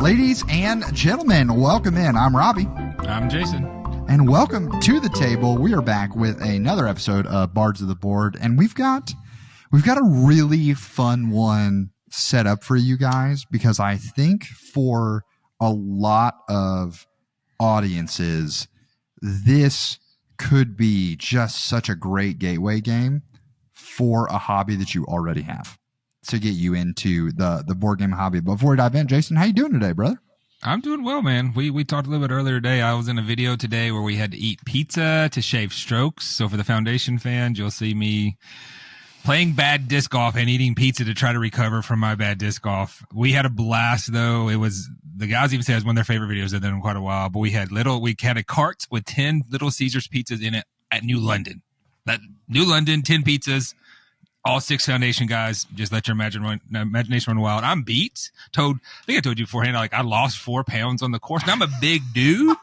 Ladies and gentlemen, welcome in. I'm Robbie. I'm Jason. And welcome to the table. We are back with another episode of Bards of the Board, and we've got a really fun one set up for you guys, because I think for a lot of audiences, this could be just such a great gateway game for a hobby that you already have, to get you into the board game hobby. Before we dive in, Jason, how you doing today, brother? I'm doing well, man. We talked a little bit earlier today. I was in a video today where we had to eat pizza to shave strokes. So for the Foundation fans, you'll see me playing bad disc golf and eating pizza to try to recover from my bad disc golf. We had a blast, though. It was, the guys even said it was one of their favorite videos they've done in quite a while. But we had a cart with 10 Little Caesars pizzas in it at New London. New London, 10 pizzas. All 6 Foundation guys, just let your imagination run wild. I'm beat. I think I told you beforehand, I lost 4 pounds on the course. Now I'm a big dude,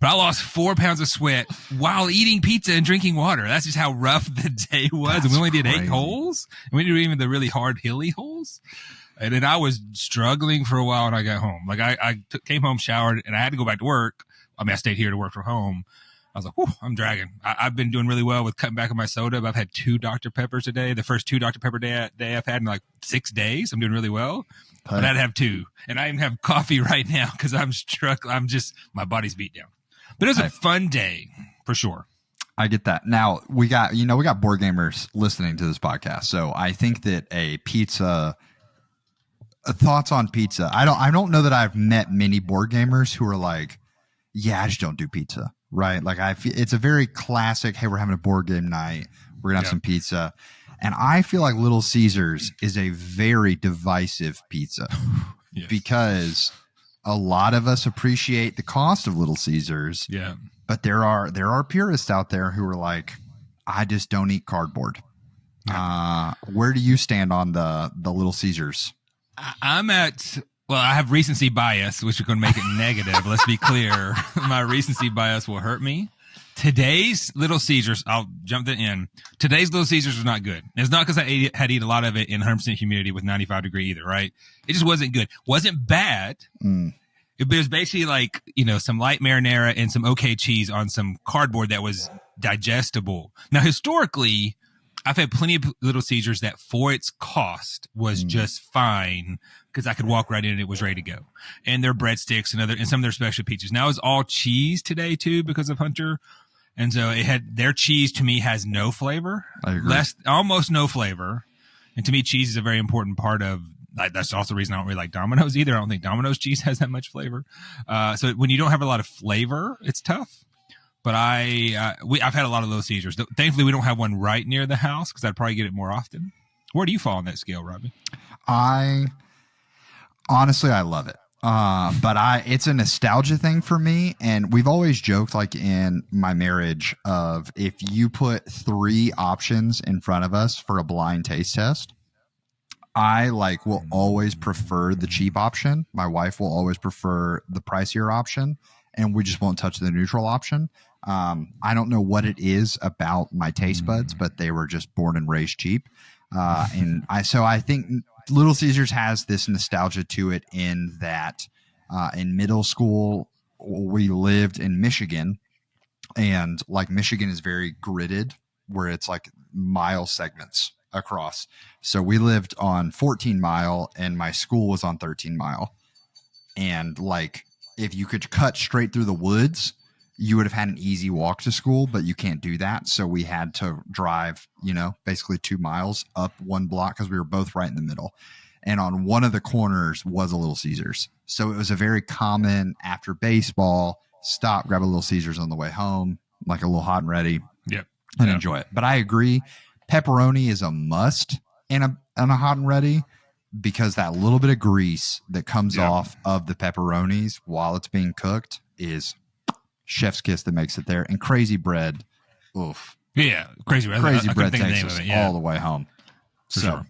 but I lost 4 pounds of sweat while eating pizza and drinking water. That's just how rough the day was. That's and we only did crazy. 8 holes. And we didn't do even the really hard hilly holes. And then I was struggling for a while when I got home. Came home, showered, and I had to go back to work. I stayed here to work from home. I was like, whew, I'm dragging. I've been doing really well with cutting back on my soda. I've had 2 Dr. Peppers a day. The first 2 Dr. Pepper day I've had in 6 days. I'm doing really well. But I'd have 2. And I even have coffee right now because I'm struggling. My body's beat down. But it was a fun day for sure. I get that. Now we got board gamers listening to this podcast. So I think that thoughts on pizza. I don't know that I've met many board gamers who are like, yeah, I just don't do pizza. Right. I feel it's a very classic, hey, we're having a board game night. We're going to have some pizza. And I feel like Little Caesars is a very divisive pizza Yes. because a lot of us appreciate the cost of Little Caesars. Yeah. But there are purists out there who are like, I just don't eat cardboard. Yeah. Where do you stand on the Little Caesars? I have recency bias, which is going to make it negative. Let's be clear. My recency bias will hurt me. Today's Little Caesars, I'll jump in. Today's Little Caesars was not good. It's not because I had eaten a lot of it in 100% humidity with 95 degree either, right? It just wasn't good. Wasn't bad. It was basically some light marinara and some okay cheese on some cardboard that was digestible. Now, historically, I've had plenty of Little Caesars that for its cost was just fine because I could walk right in and it was ready to go. And their breadsticks and some of their special pizzas. Now it's all cheese today too because of Hunter. And so their cheese to me has no flavor. I agree. Almost no flavor. And to me, cheese is a very important part of, that's also the reason I don't really like Domino's either. I don't think Domino's cheese has that much flavor. So when you don't have a lot of flavor, it's tough. But I've had a lot of Little Caesars. Thankfully, we don't have one right near the house because I'd probably get it more often. Where do you fall on that scale, Robbie? Honestly, I love it. But it's a nostalgia thing for me. And we've always joked, in my marriage, of if you put 3 options in front of us for a blind taste test, I will always prefer the cheap option. My wife will always prefer the pricier option, and we just won't touch the neutral option. I don't know what it is about my taste buds, but they were just born and raised cheap. So I think Little Caesars has this nostalgia to it in that in middle school, we lived in Michigan, and Michigan is very gridded where it's mile segments across. So we lived on 14 mile and my school was on 13 mile. And if you could cut straight through the woods, you would have had an easy walk to school, but you can't do that. So we had to drive, basically 2 miles up 1 block because we were both right in the middle. And on one of the corners was a Little Caesars. So it was a very common after baseball, stop, grab a Little Caesars on the way home, a little hot and ready, and enjoy it. But I agree. Pepperoni is a must in a hot and ready, because that little bit of grease that comes off of the pepperonis while it's being cooked is chef's kiss that makes it there. And crazy bread, oof. Yeah, crazy bread. Crazy bread takes us all the way home. Sure.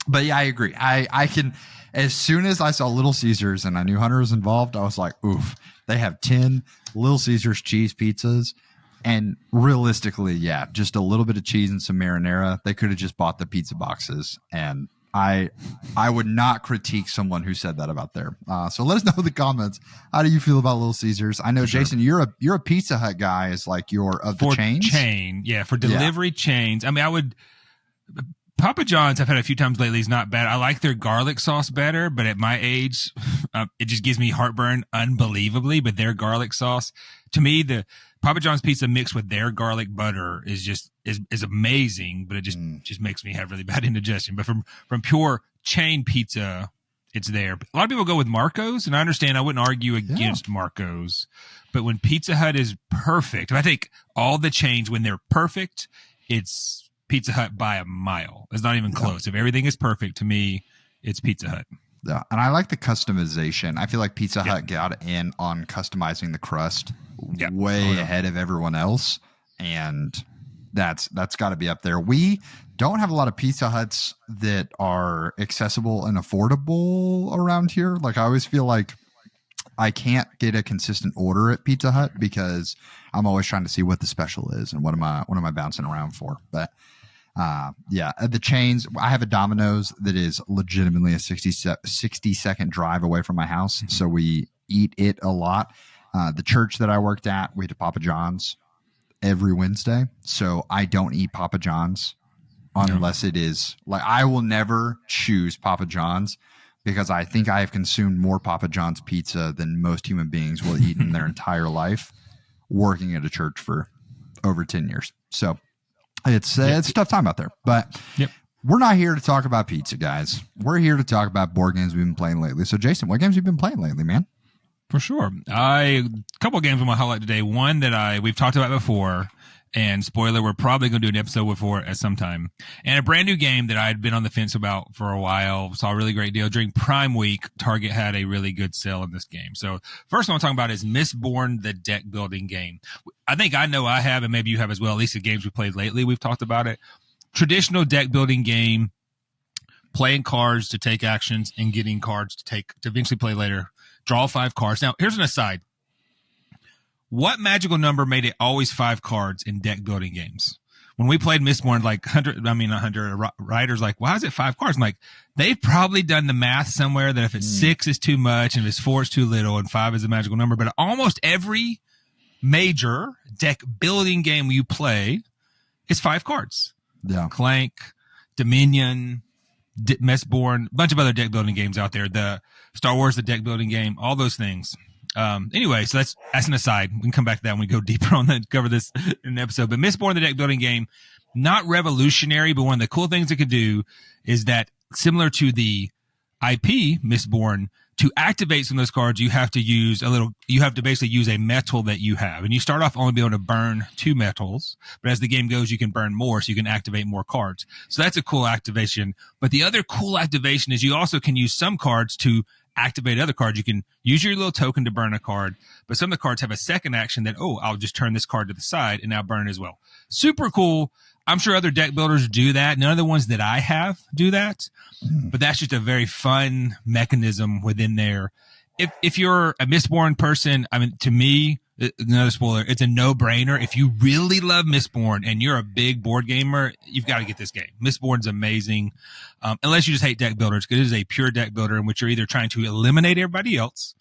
But yeah, I agree. I can, as soon as I saw Little Caesars and I knew Hunter was involved, I was like, oof, they have 10 Little Caesars cheese pizzas. And realistically, just a little bit of cheese and some marinara. They could have just bought the pizza boxes and I would not critique someone who said that about there. So let us know in the comments. How do you feel about Little Caesars? I know, Jason, you're a Pizza Hut guy. Is like your of the chains. For delivery chains. I mean, I would. Papa John's I've had a few times lately is not bad. I like their garlic sauce better, but at my age, it just gives me heartburn unbelievably. But their garlic sauce, to me, the Papa John's pizza mixed with their garlic butter is just is amazing, but it just makes me have really bad indigestion. But from pure chain pizza, it's there. A lot of people go with Marco's, and I understand. I wouldn't argue against Marco's, but when Pizza Hut is perfect, and I think all the chains when they're perfect, it's Pizza Hut by a mile. It's not even close. If everything is perfect, to me, it's Pizza Hut. Yeah, and I like the customization. I feel like Pizza Hut got in on customizing the crust way ahead of everyone else, and that's got to be up there. We don't have a lot of Pizza Huts that are accessible and affordable around here. Like, I always feel like I can't get a consistent order at Pizza Hut because I'm always trying to see what the special is and what am I bouncing around for. But the chains, I have a Domino's that is legitimately a 60-second drive away from my house. So we eat it a lot. The church that I worked at, we had Papa John's every Wednesday. So I don't eat Papa John's unless it is like, I will never choose Papa John's because I think I have consumed more Papa John's pizza than most human beings will eat in their entire life working at a church for over 10 years. So it's a tough time out there, but we're not here to talk about pizza, guys. We're here to talk about board games we've been playing lately. So, Jason, what games have you been playing lately, man? For sure. A couple of games I'm going to highlight today. One that we've talked about before, and spoiler, we're probably going to do an episode for it at some time. And a brand new game that I had been on the fence about for a while. Saw a really great deal. During Prime Week, Target had a really good sale on this game. So first one I'm talking about is Mistborn, the deck building game. I think I know I have, and maybe you have as well, at least the games we played lately, we've talked about it. Traditional deck building game, playing cards to take actions and getting cards to eventually play later. Draw 5 cards. Now, here's an aside. What magical number made it always 5 cards in deck building games? When we played Mistborn, like 100 writers like, why is it 5 cards? I'm like, they've probably done the math somewhere that if it's 6 is too much and if it's 4 is too little and 5 is a magical number. But almost every major deck building game you play is 5 cards. Yeah. Clank, Dominion, Mistborn, a bunch of other deck building games out there. The Star Wars, the deck building game, all those things. Anyway, so that's an aside. We can come back to that when we go deeper on that, cover this in an episode. But Mistborn, the deck building game, not revolutionary, but one of the cool things it could do is that similar to the IP Mistborn, to activate some of those cards, you have to basically use a metal that you have. And you start off only being able to burn 2 metals, but as the game goes, you can burn more, so you can activate more cards. So that's a cool activation. But the other cool activation is you also can use some cards to activate other cards. You can use your little token to burn a card, but some of the cards have a second action that, I'll just turn this card to the side and now burn as well. Super cool. I'm sure other deck builders do that. None of the ones that I have do that, but that's just a very fun mechanism within there. If you're a Mistborn person, I mean, to me, another spoiler, it's a no-brainer. If you really love Mistborn and you're a big board gamer, you've got to get this game. Mistborn's amazing, unless you just hate deck builders, because it is a pure deck builder in which you're either trying to eliminate everybody else.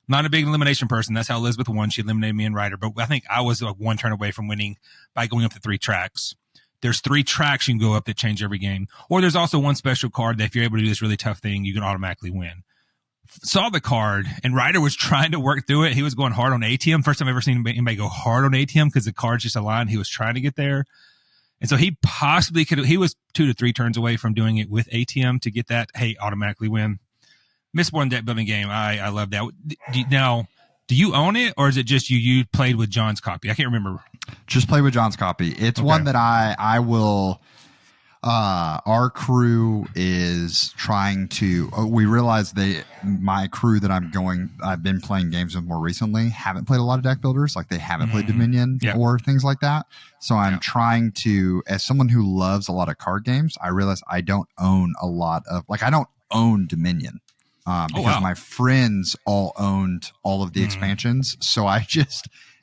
Not a big elimination person. That's how Elizabeth won. She eliminated me and Ryder, but I think I was one turn away from winning by going up to 3 tracks. There's 3 tracks you can go up that change every game. Or there's also one special card that if you're able to do this really tough thing, you can automatically win. Saw the card, and Ryder was trying to work through it. He was going hard on ATM. First time I've ever seen anybody go hard on ATM because the card's just aligned. He was trying to get there. And so he possibly could. He was 2 to 3 turns away from doing it with ATM to get that, automatically win. Mistborn deck building game. I love that. Now, do you own it, or is it just you played with John's copy? I can't remember. Just play with John's copy. It's one that I will. Our crew is trying to. We realize my crew that I've been playing games with more recently haven't played a lot of deck builders. Like they haven't played Dominion or things like that. So I'm trying to, as someone who loves a lot of card games, I realize I don't own a lot of. Like I don't own Dominion. Because my friends all owned all of the expansions. So I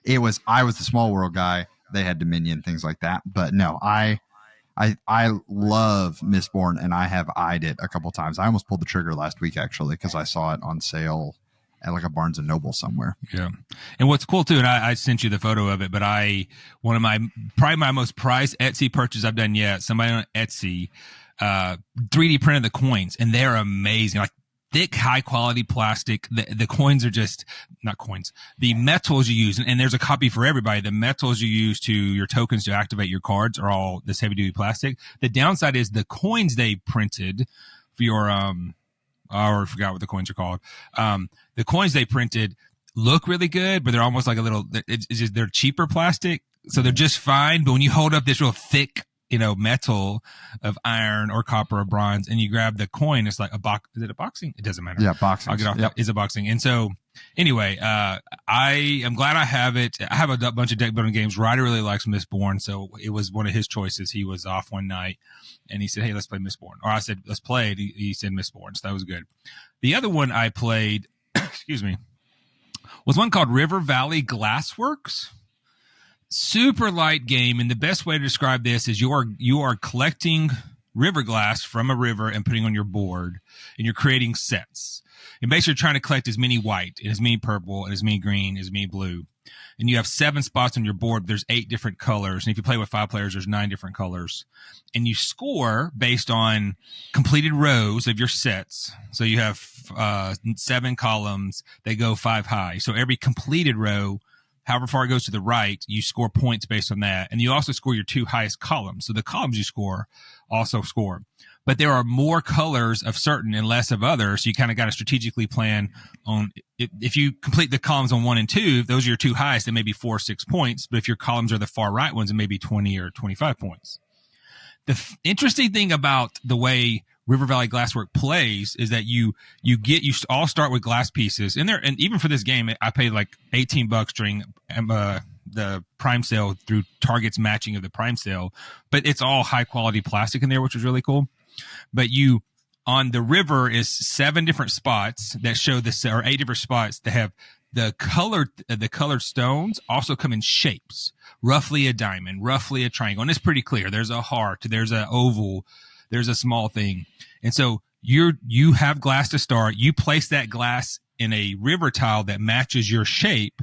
was the Small World guy. They had Dominion, things like that. But no, I I love Mistborn, and I have eyed it a couple times. I almost pulled the trigger last week actually because I saw it on sale at like a Barnes and Noble somewhere. Yeah. And what's cool too, and I sent you the photo of it, but probably my most prized Etsy purchase I've done yet, somebody on Etsy, 3D printed the coins, and they're amazing. Like thick, high quality plastic. The coins are just not coins. The metals you use, and there's a copy for everybody. The metals you use to your tokens to activate your cards are all this heavy duty plastic. The downside is the coins they printed for your, I forgot what the coins are called. The coins they printed look really good, but they're almost like they're cheaper plastic. So they're just fine. But when you hold up this real thick, metal of iron or copper or bronze, and you grab the coin, it's like a box. Is it a boxing? It doesn't matter. Yeah, boxing. I'll get off. Yep. It's a boxing. And so anyway, I am glad I have it. I have a bunch of deck building games. Ryder really likes Mistborn, so it was one of his choices. He was off one night, and he said, "Hey, let's play Mistborn." Or I said, "Let's play it." He said Mistborn, so that was good. The other one I played, excuse me, was one called River Valley Glassworks. Super light game, and the best way to describe this is you are collecting river glass from a river and putting on your board, and you're creating sets. And basically, you're trying to collect as many white, and as many purple, and as many green, as many blue. And you have 7 spots on your board. There's 8 different colors, and if you play with 5 players, there's 9 different colors. And you score based on completed rows of your sets. So you have 7 columns. They go 5 high. So every completed row, however far it goes to the right, you score points based on that. And you also score your 2 highest columns. So the columns you score also score. But there are more colors of certain and less of others. So you kind of got to strategically plan on, if you complete the columns on 1 and 2, those are your 2 highest, they may be 4 or 6 points. But if your columns are the far right ones, it may be 20 or 25 points. The interesting thing about the way River Valley Glasswork plays is that you all start with glass pieces and even for this game, I paid like $18 during the Prime sale through Target's matching of the Prime sale, but it's all high quality plastic in there, which is really cool. But on the river is 7 different spots that show or 8 different spots that have the colored stones also come in shapes, roughly a diamond, roughly a triangle. And it's pretty clear. There's a heart, there's an oval, there's a small thing. And so you have glass to start. You place that glass in a river tile that matches your shape.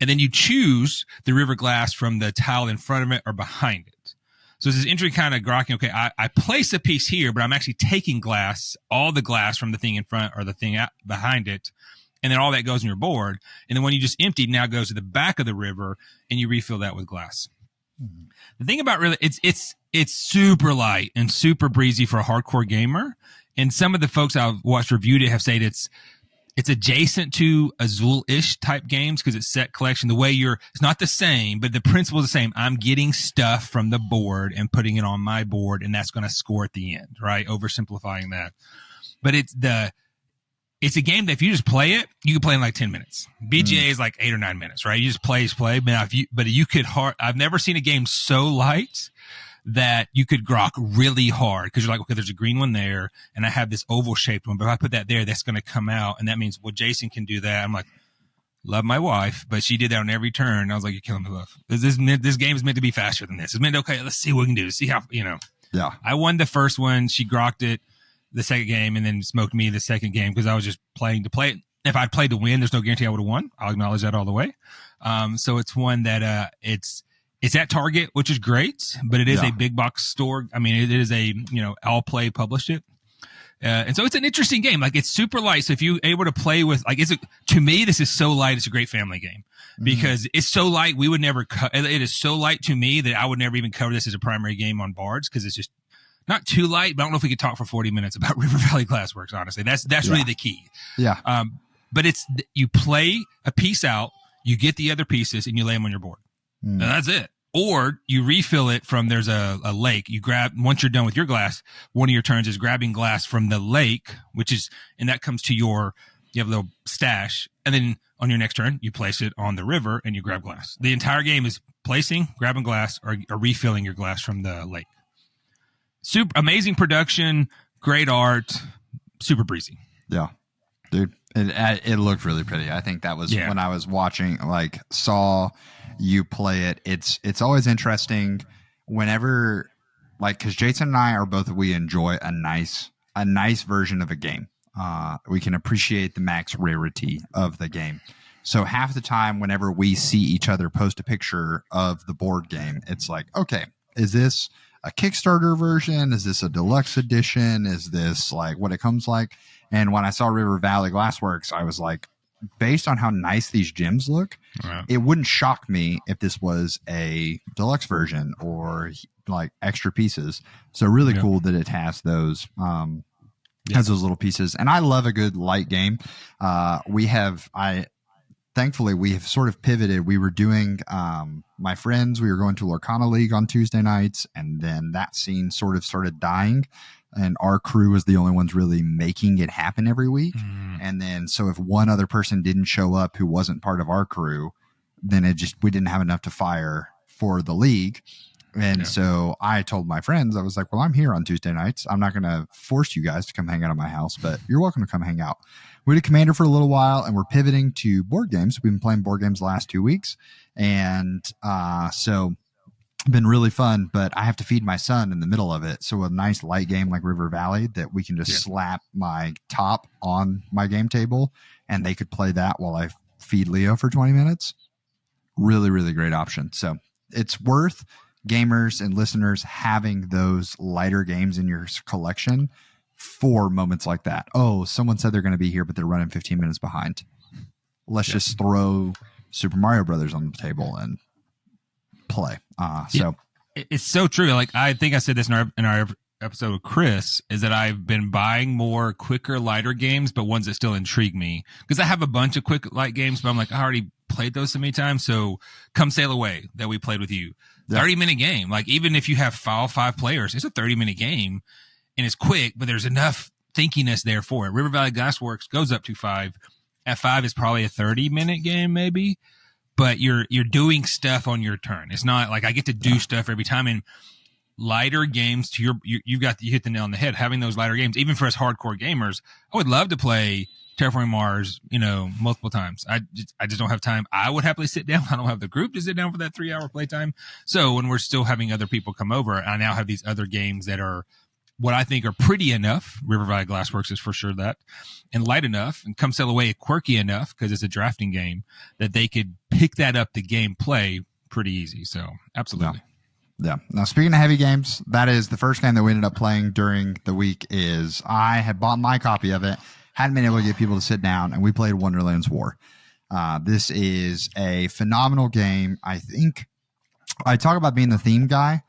And then you choose the river glass from the tile in front of it or behind it. So this is interesting kind of grokking. Okay, I place a piece here, but I'm actually taking all the glass from the thing in front or the thing out behind it. And then all that goes in your board. And then when you just emptied, now goes to the back of the river and you refill that with glass. Mm-hmm. The thing about it's super light and super breezy for a hardcore gamer. And some of the folks I've watched reviewed it have said it's adjacent to Azul-ish type games because it's set collection. The way it's not the same, but the principle is the same. I'm getting stuff from the board and putting it on my board, and that's going to score at the end, right? Oversimplifying that. But it's a game that if you just play it, you can play in like 10 minutes. BGA is like 8 or 9 minutes, right? You just play. But I've never seen a game so light that you could grok really hard because you're like, okay, there's a green one there and I have this oval shaped one, but if I put that there, that's going to come out. And that means, well, Jason can do that. I'm like, love my wife, but she did that on every turn. I was like, you're killing me, love. This game is meant to be faster than this. It's meant, okay, let's see what we can do. See how, Yeah. I won the first one. She grokked it the second game and then smoked me the second game because I was just playing to play it. If I'd played to win, there's no guarantee I would have won. I'll acknowledge that all the way. So it's one that it's at Target, which is great, but it is a big box store. I mean, it is All Play published it. And so it's an interesting game. Like it's super light. So if you're able to play with, to me, this is so light. It's a great family game because it's so light. We would never, it is so light to me that I would never even cover this as a primary game on Bards because it's just not too light, but I don't know if we could talk for 40 minutes about River Valley Glassworks, honestly. That's really the key. Yeah. But you play a piece out, you get the other pieces and you lay them on your board. And that's it. Or you refill it from, there's a lake. You grab, once you're done with your glass, one of your turns is grabbing glass from the lake, and that comes to you have a little stash. And then on your next turn, you place it on the river and you grab glass. The entire game is placing, grabbing glass, or refilling your glass from the lake. Super amazing production, great art, super breezy. Yeah, dude, it looked really pretty. I think that was when I was watching, saw you play it. It's always interesting whenever like, because Jason and I are both, we enjoy a nice version of a game. We can appreciate the max rarity of the game. So half the time, whenever we see each other post a picture of the board game, it's like, okay, is this a Kickstarter version? Is this a deluxe edition? Is this like what it comes like? And when I saw River Valley Glassworks, I was like, based on how nice these gems look, it wouldn't shock me if this was a deluxe version or like extra pieces. So really cool that it has those. Has those little pieces, and I love a good light game. Thankfully, we have sort of pivoted. We were doing my friends. We were going to Lorcana League on Tuesday nights, and then that scene sort of started dying. And our crew was the only ones really making it happen every week. And then, so if one other person didn't show up who wasn't part of our crew, then we didn't have enough to fire for the league. And so I told my friends, I was like, well, I'm here on Tuesday nights. I'm not going to force you guys to come hang out at my house, but you're welcome to come hang out. We did Commander for a little while, and we're pivoting to board games. We've been playing board games the last 2 weeks. And so been really fun, but I have to feed my son in the middle of it. So a nice light game like River Valley that we can just slap my top on my game table, and they could play that while I feed Leo for 20 minutes. Really, really great option. So it's worth gamers and listeners having those lighter games in your collection for moments like that. Oh, someone said they're going to be here, but they're running 15 minutes behind. Let's just throw Super Mario Brothers on the table and play. So it's so true. Like, I think I said this in our episode with Chris, is that I've been buying more quicker, lighter games, but ones that still intrigue me, because I have a bunch of quick light games, but I'm like, I already played those so many times. So Come Sail Away that we played with you, 30-minute game. Like, even if you have five players, it's a 30-minute game, and it's quick, but there's enough thinkiness there for it. River Valley Glassworks goes up to 5. At 5 is probably a 30-minute game, maybe, but you're doing stuff on your turn. It's not like I get to do stuff every time. And lighter games, you hit the nail on the head. Having those lighter games, even for us hardcore gamers, I would love to play Terraforming Mars, multiple times. I just don't have time. I would happily sit down. I don't have the group to sit down for that 3-hour playtime. So when we're still having other people come over, I now have these other games that are what I think are pretty enough. River Valley Glassworks is for sure that, and light enough, and Come Sail Away quirky enough because it's a drafting game that they could pick that up the game play pretty easy. So absolutely. Yeah. Now, speaking of heavy games, that is the first game that we ended up playing during the week. Is I had bought my copy of it, hadn't been able to get people to sit down, and we played Wonderland's War. This is a phenomenal game. I think I talk about being the theme guy.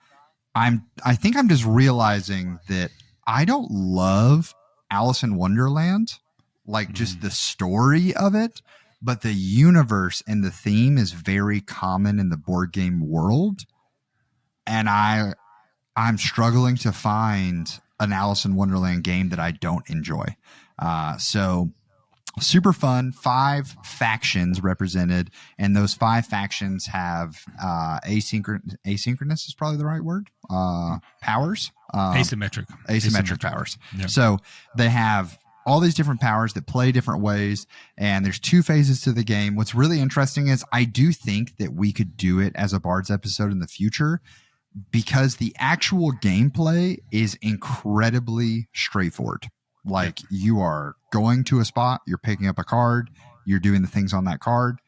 I think I'm just realizing that I don't love Alice in Wonderland, like just the story of it, but the universe and the theme is very common in the board game world. And I'm struggling to find an Alice in Wonderland game that I don't enjoy. So super fun. 5 factions represented, and those 5 factions have asynchronous is probably the right word. Powers. Asymmetric powers. Yep. So they have all these different powers that play different ways, and there's 2 phases to the game. What's really interesting is I do think that we could do it as a Bards episode in the future, because the actual gameplay is incredibly straightforward. Like, you are going to a spot, you're picking up a card, you're doing the things on that card,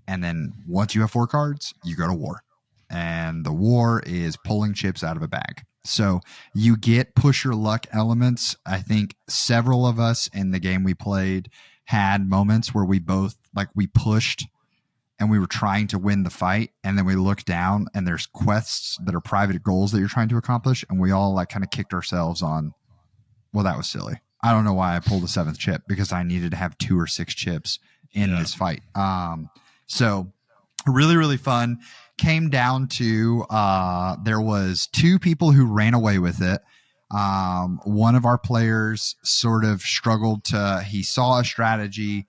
and then once you have 4 cards, you go to war. And the war is pulling chips out of a bag. So you get push your luck elements. I think several of us in the game we played had moments where we both, like, we pushed and we were trying to win the fight, and then we look down and there's quests that are private goals that you're trying to accomplish, and we all like kind of kicked ourselves on, well, that was silly. I don't know why I pulled a 7th chip, because I needed to have 2 or 6 chips in this fight. So really, really fun. Came down to there was 2 people who ran away with it. One of our players sort of he saw a strategy,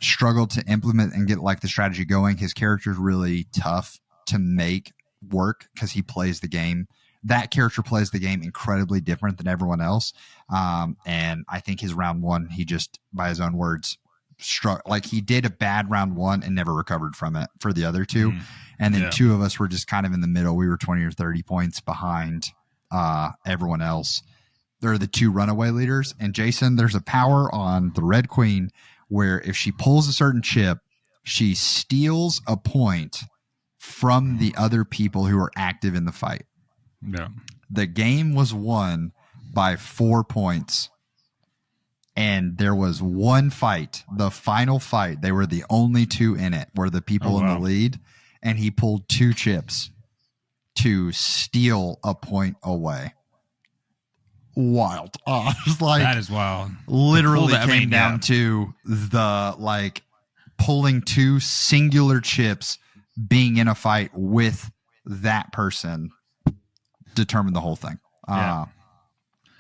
struggled to implement and get like the strategy going. His character's really tough to make work because he plays the game. That character plays the game incredibly different than everyone else. And I think his round 1, he just, by his own words, like he did a bad round 1 and never recovered from it for the other 2. And then 2 of us were just kind of in the middle. We were 20 or 30 points behind everyone else. They're the two runaway leaders. And Jason, there's a power on the Red Queen where if she pulls a certain chip, she steals a point from the other people who are active in the fight. Yeah. The game was won by 4 points. And there was one fight, the final fight. They were the only two in it, were the people in the lead. And he pulled 2 chips to steal a point away. Wild. Like, that is wild. Literally came down to the pulling 2 singular chips, being in a fight with that person, determined the whole thing.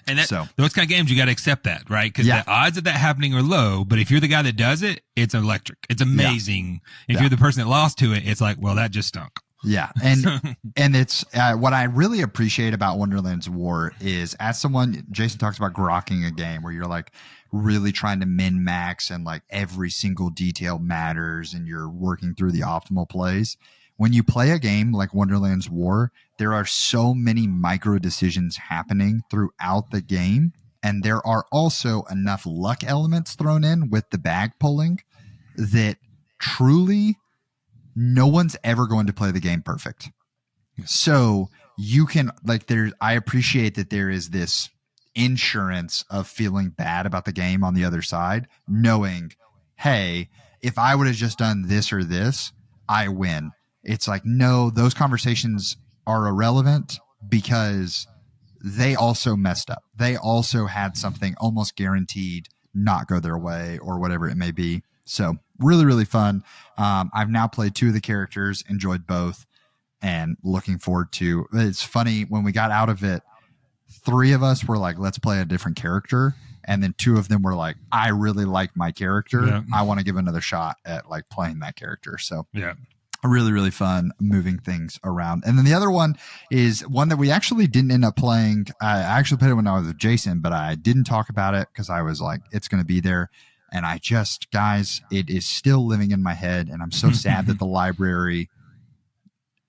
And those kind of games, you got to accept that, right? Because the odds of that happening are low. But if you're the guy that does it, it's electric. It's amazing. If you're the person that lost to it, it's like, well, that just stunk. Yeah. And and it's what I really appreciate about Wonderland's War is, as someone, Jason talks about grokking a game where you're like really trying to min max and like every single detail matters and you're working through the optimal plays. When you play a game like Wonderland's War, there are so many micro decisions happening throughout the game. And there are also enough luck elements thrown in with the bag pulling that truly no one's ever going to play the game perfect. So you can I appreciate that there is this insurance of feeling bad about the game on the other side, knowing, hey, if I would have just done this or this, I win. It's like, no, those conversations are irrelevant because they also messed up. They also had something almost guaranteed not go their way or whatever it may be. So really, really fun. I've now played 2 of the characters, enjoyed both, and looking forward to. It's funny, when we got out of it, 3 of us were like, let's play a different character. And then 2 of them were like, I really like my character. Yeah. I want to give another shot at playing that character. So yeah, really, really fun moving things around. And then the other one is one that we actually didn't end up playing. I actually played it when I was with Jason, but I didn't talk about it because I was like, it's going to be there. And guys, it is still living in my head. And I'm so sad that the library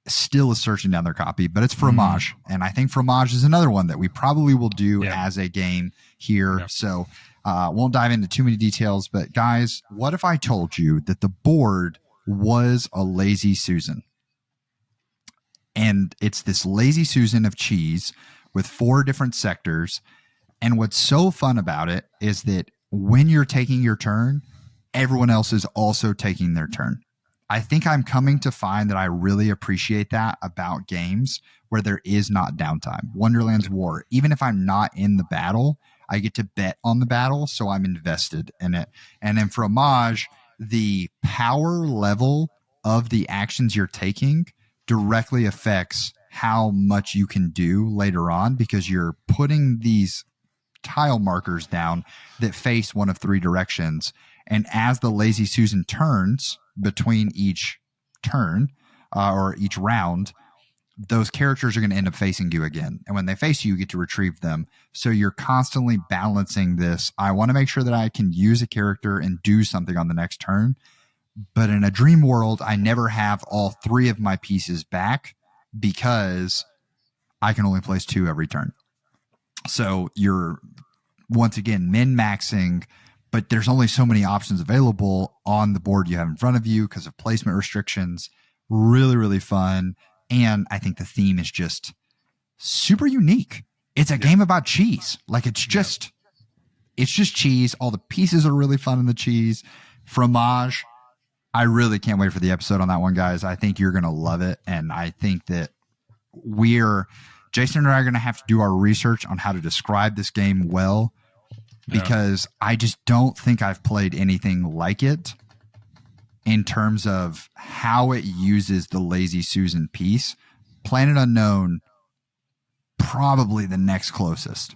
still is searching down their copy, but it's Fromage. And I think Fromage is another one that we probably will do as a game here. So won't dive into too many details, but guys, what if I told you that the board was a Lazy Susan? And it's this Lazy Susan of cheese with 4 different sectors. And what's so fun about it is that when you're taking your turn, everyone else is also taking their turn. I think I'm coming to find that I really appreciate that about games where there is not downtime. Wonderland's War, even if I'm not in the battle, I get to bet on the battle, so I'm invested in it. And in Fromage, the power level of the actions you're taking directly affects how much you can do later on, because you're putting these tile markers down that face one of 3 directions. And as the Lazy Susan turns between each turn or each round, those characters are going to end up facing you again. And when they face you, you get to retrieve them. So you're constantly balancing this. I want to make sure that I can use a character and do something on the next turn. But in a dream world, I never have all 3 of my pieces back because I can only place 2 every turn. So you're, once again, min-maxing, but there's only so many options available on the board you have in front of you because of placement restrictions. Really, really fun. And I think the theme is just super unique. It's a game about cheese. It's just cheese. All the pieces are really fun in the cheese. Fromage, I really can't wait for the episode on that one, guys. I think you're going to love it. And I think that Jason and I are going to have to do our research on how to describe this game well, because I just don't think I've played anything like it in terms of how it uses the Lazy Susan piece. Planet Unknown, probably the next closest.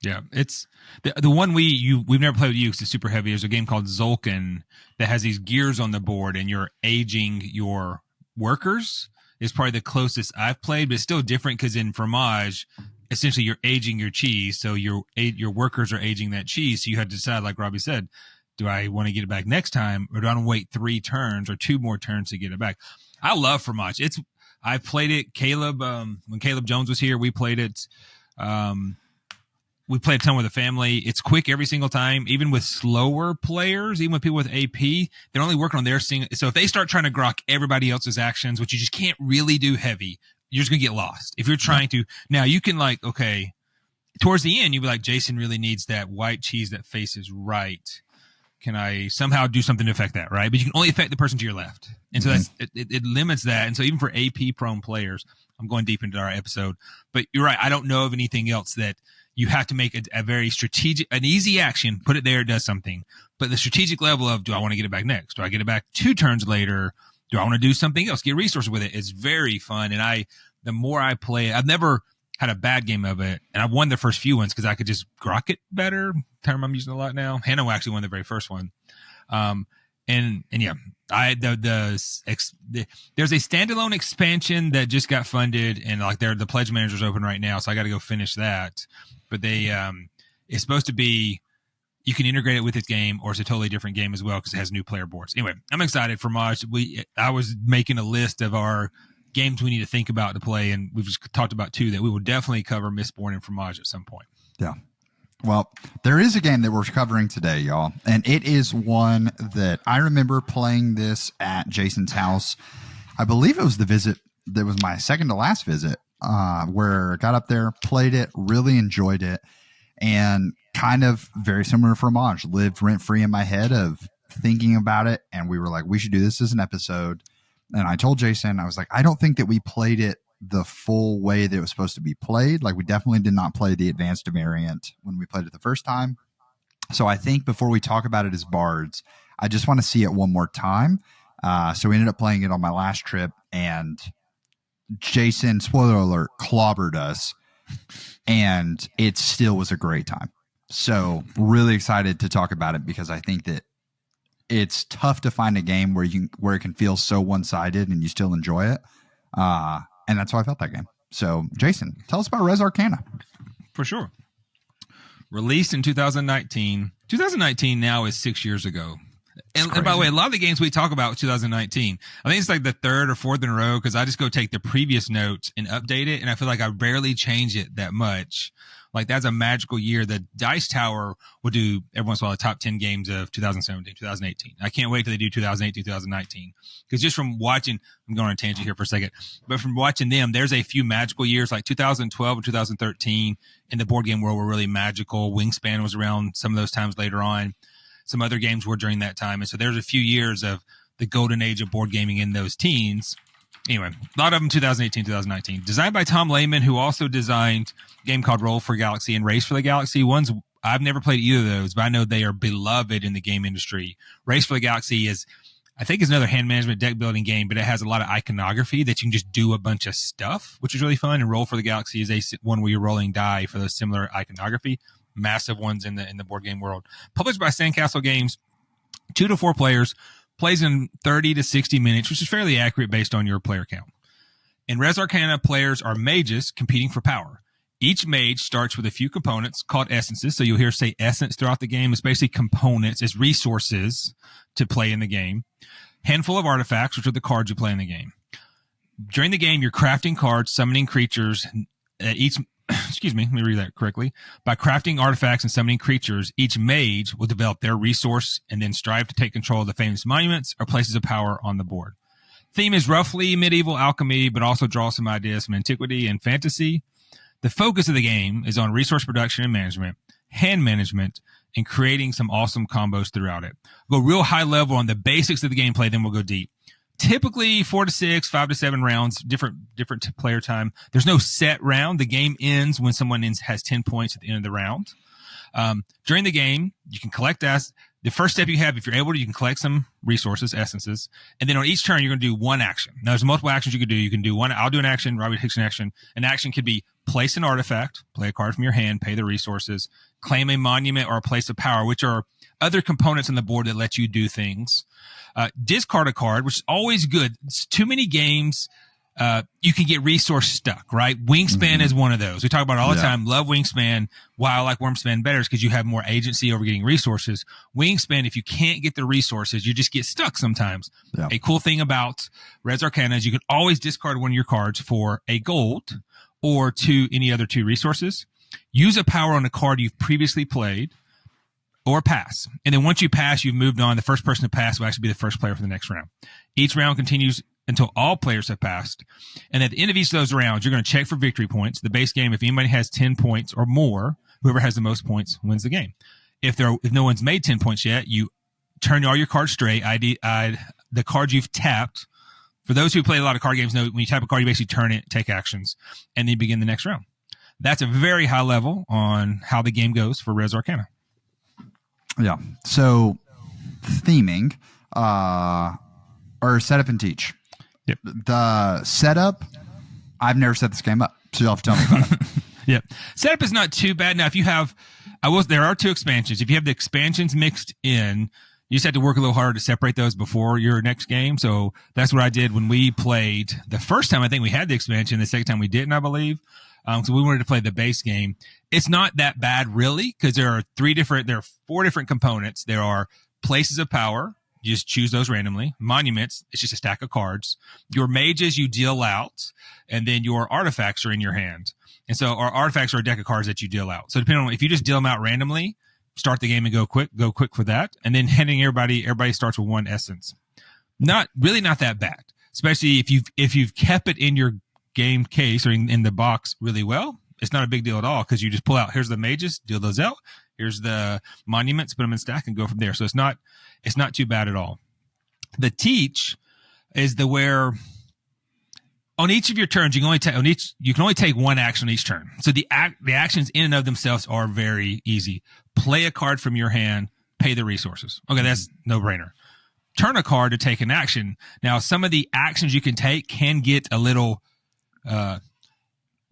Yeah, it's the one we've never played with you because it's super heavy. There's a game called Zolkin that has these gears on the board, and you're aging your workers. Is probably the closest I've played, but it's still different because in Fromage, essentially you're aging your cheese, so your workers are aging that cheese. So you have to decide, like Robbie said, do I want to get it back next time, or do I want to wait 3 turns or 2 more turns to get it back? I love Fromage. It's I played it. Caleb, when Caleb Jones was here, we played it. We played a ton with the family. It's quick every single time, even with slower players, even with people with AP, they're only working on their single. So if they start trying to grok everybody else's actions, which you just can't really do heavy, you're just going to get lost. If you're trying to, now you can like, okay, towards the end, you'd be like, Jason really needs that white cheese that faces right. Can I somehow do something to affect that, right? But you can only affect the person to your left. And so it limits that. And so even for AP prone players, I'm going deep into our episode, but you're right. I don't know of anything else that you have to make a very strategic, an easy action, put it there, it does something. But the strategic level of, do I want to get it back next? Do I get it back 2 turns later? Do I want to do something else? Get resources with it. It's very fun. And the more I play it, I've never had a bad game of it. And I've won the first few ones because I could just grok it better. Term I'm using a lot now. Hannah actually won the very first one. And yeah, there's a standalone expansion that just got funded, and like the pledge manager's open right now, so I got to go finish that. But it's supposed to be, you can integrate it with this game, or it's a totally different game as well because it has new player boards. Anyway, I'm excited for Maj. I was making a list of our games we need to think about to play, and we've just talked about 2 that we will definitely cover, Mistborn and Fromage at some point. Yeah. Well, there is a game that we're covering today, y'all, and it is one that I remember playing this at Jason's house. I believe it was the visit that was my second to last visit, where I got up there, played it, really enjoyed it, and kind of very similar to Fromage, lived rent-free in my head of thinking about it, and we were like, we should do this as an episode. And I told Jason, I was like, I don't think that we played it the full way that it was supposed to be played. Like, we definitely did not play the advanced variant when we played it the first time. So I think before we talk about it as Bards, I just want to see it one more time. So we ended up playing it on my last trip, and Jason, spoiler alert, clobbered us, and it still was a great time. So really excited to talk about it because I think that it's tough to find a game where it can feel so one-sided and you still enjoy it. And that's how I felt that game. So Jason, tell us about Res Arcana. For sure. Released in 2019. 2019 now is 6 years ago. And by the way, a lot of the games we talk about 2019, I think it's like the 3rd or 4th in a row because I just go take the previous notes and update it. And I feel like I barely change it that much. Like, that's a magical year. The Dice Tower will do every once in a while the top 10 games of 2017, 2018. I can't wait till they do 2018, 2019. Because just from watching, I'm going on a tangent here for a second, but from watching them, there's a few magical years like 2012 and 2013 in the board game world were really magical. Wingspan was around some of those times later on. Some other games were during that time. And so there's a few years of the golden age of board gaming in those teens. Anyway, a lot of them 2018, 2019. Designed by Tom Lehmann, who also designed a game called Roll for Galaxy and Race for the Galaxy. Ones I've never played either of those, but I know they are beloved in the game industry. Race for the Galaxy is another hand management deck building game, but it has a lot of iconography that you can just do a bunch of stuff, which is really fun. And Roll for the Galaxy is one where you're rolling die for those similar iconography. Massive ones in the board game world. Published by Sandcastle Games, 2 to 4 players. Plays in 30 to 60 minutes, which is fairly accurate based on your player count. In Res Arcana, players are mages competing for power. Each mage starts with a few components called essences. So you'll hear say essence throughout the game. It's basically components. It's resources to play in the game. Handful of artifacts, which are the cards you play in the game. During the game, you're crafting cards, summoning creatures. Excuse me, let me read that correctly. By crafting artifacts and summoning creatures, each mage will develop their resource and then strive to take control of the famous monuments or places of power on the board. Theme is roughly medieval alchemy, but also draws some ideas from antiquity and fantasy. The focus of the game is on resource production and management, hand management, and creating some awesome combos throughout it. We'll go real high level on the basics of the gameplay, then we'll go deep. Typically 4 to 6, 5 to 7 rounds, different player time. There's no set round. The game ends when someone has 10 points at the end of the round. During the game, you can collect the first step you have, if you're able to, you can collect some resources, essences. And then on each turn, you're going to do one action. Now, there's multiple actions you can do. You can do one. I'll do an action. Robbie takes an action. An action could be place an artifact, play a card from your hand, pay the resources, claim a monument or a place of power, which are other components on the board that let you do things. Discard a card, which is always good. It's too many games you can get resource stuck, right? Wingspan is one of those. We talk about it all the time. Love Wingspan. Why I like Wormspan better is because you have more agency over getting resources. Wingspan, if you can't get the resources, you just get stuck sometimes. Yeah. A cool thing about Res Arcana is you can always discard one of your cards for a gold or any other 2 resources. Use a power on a card you've previously played or pass. And then once you pass, you've moved on. The first person to pass will actually be the first player for the next round. Each round continues until all players have passed. And at the end of each of those rounds, you're going to check for victory points. The base game, if anybody has 10 points or more, whoever has the most points wins the game. If no one's made 10 points yet, you turn all your cards straight. The cards you've tapped. For those who play a lot of card games, know when you tap a card, you basically turn it, take actions, and then you begin the next round. That's a very high level on how the game goes for Res Arcana. Yeah. So theming, or setup and teach. Yep. The setup, I've never set this game up, so you'll have to tell me about it. Yep. Setup is not too bad. Now, if you have, there are 2 expansions. If you have the expansions mixed in, you just have to work a little harder to separate those before your next game. So that's what I did when we played the first time. I think we had the expansion. The second time we didn't, I believe. So we wanted to play the base game. It's not that bad, really, because there are 4 different components. There are places of power. You just choose those randomly. Monuments, it's just a stack of cards. Your mages you deal out, and then your artifacts are in your hand. And so our artifacts are a deck of cards that you deal out. So depending on if you just deal them out randomly, start the game and go quick for that. And then handing everybody starts with 1 essence. Not that bad, especially if you've kept it in your game case or in the box really well. It's not a big deal at all because you just pull out, here's the mages, deal those out. Here's the monuments, put them in stack and go from there. So it's not too bad at all. The teach is where on each of your turns, you can only take 1 action on each turn. So the actions in and of themselves are very easy. Play a card from your hand, pay the resources. Okay, that's no brainer. Turn a card to take an action. Now, some of the actions you can take can get a little,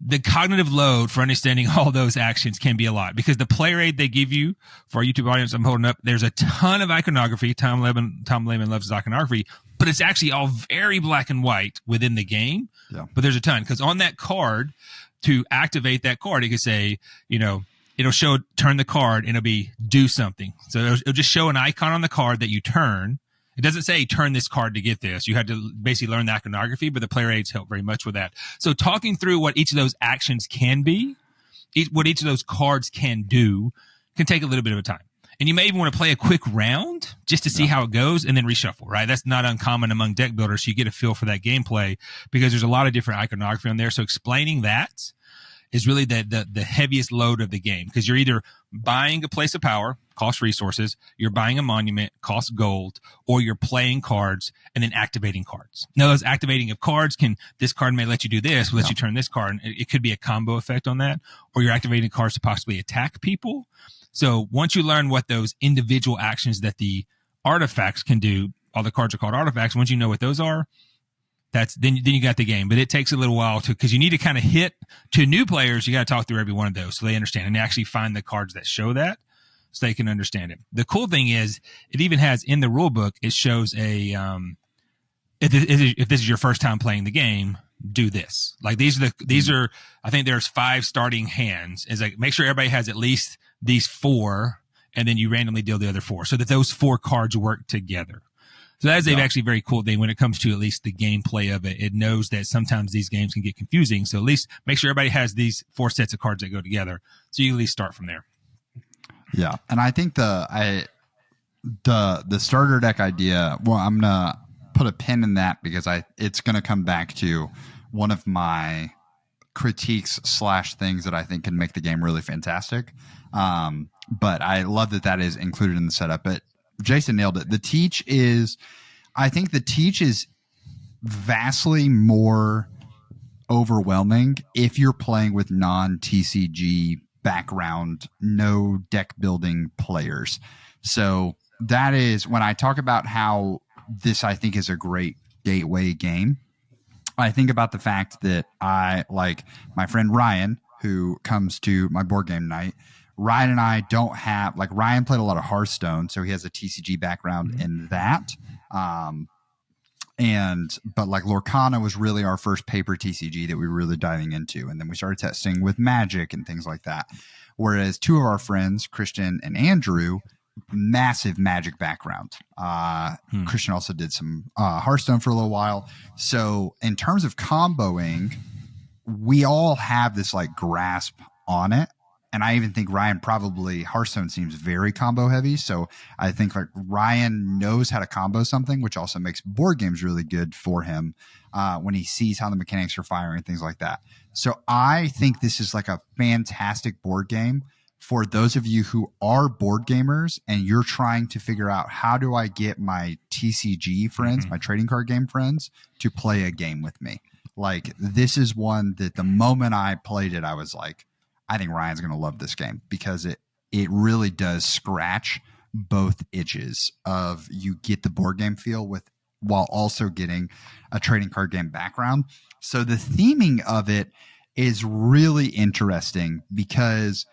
the cognitive load for understanding all those actions can be a lot because the player aid they give you for our YouTube audience, I'm holding up, there's a ton of iconography. Tom Lehmann loves his iconography, but it's actually all very black and white within the game. Yeah. But there's a ton because on that card, to activate that card, it could say, it'll show, turn the card and it'll be do something. So it'll just show an icon on the card that you turn. It doesn't say turn this card to get this. You had to basically learn the iconography, but the player aids help very much with that. So talking through what each of those actions can be, what each of those cards can do, can take a little bit of a time. And you may even want to play a quick round just to see how it goes and then reshuffle, right? That's not uncommon among deck builders. So you get a feel for that gameplay because there's a lot of different iconography on there. So explaining that is really the heaviest load of the game because you're either buying a place of power, costs resources, you're buying a monument, costs gold, or you're playing cards and then activating cards. Now, those activating of cards this card may let you do this, let you turn this card. And it could be a combo effect on that, or you're activating cards to possibly attack people. So once you learn what those individual actions that the artifacts can do, all the cards are called artifacts. Once you know what those are, then you got the game. But it takes a little while because you need to kind of hit to new players. You got to talk through every one of those so they understand and actually find the cards that show that so they can understand it. The cool thing is it even has in the rule book, it shows if this is your first time playing the game, do this. Like these are, I think there's 5 starting hands. It's like, make sure everybody has at least these 4 and then you randomly deal the other 4 so that those 4 cards work together. So that is actually very cool thing when it comes to at least the gameplay of it. It knows that sometimes these games can get confusing. So at least make sure everybody has these 4 sets of cards that go together. So you at least start from there. Yeah. And I think the starter deck idea, well, I'm going to put a pin in that because it's going to come back to one of my critiques / things that I think can make the game really fantastic. But I love that is included in the setup. But Jason nailed it. I think the teach is vastly more overwhelming if you're playing with non-TCG background, no deck building players. So that is when I talk about how this, I think, is a great gateway game. I think about the fact that I like my friend Ryan, who comes to my board game night. Ryan and I don't have, like, Ryan played a lot of Hearthstone, so he has a TCG background in that. But like Lorcana was really our first paper TCG that we were really diving into. And then we started testing with Magic and things like that. Whereas two of our friends, Christian and Andrew, massive Magic background. Christian also did some Hearthstone for a little while. So in terms of comboing, we all have this like grasp on it. And I even think Ryan probably Hearthstone seems very combo heavy. So I think like Ryan knows how to combo something, which also makes board games really good for him when he sees how the mechanics are firing and things like that. So I think this is like a fantastic board game for those of you who are board gamers and you're trying to figure out how do I get my TCG friends, my trading card game friends, to play a game with me. Like this is one that the moment I played it, I was like, I think Ryan's going to love this game because it really does scratch both itches of you get the board game feel with while also getting a trading card game background. So the theming of it is really interesting because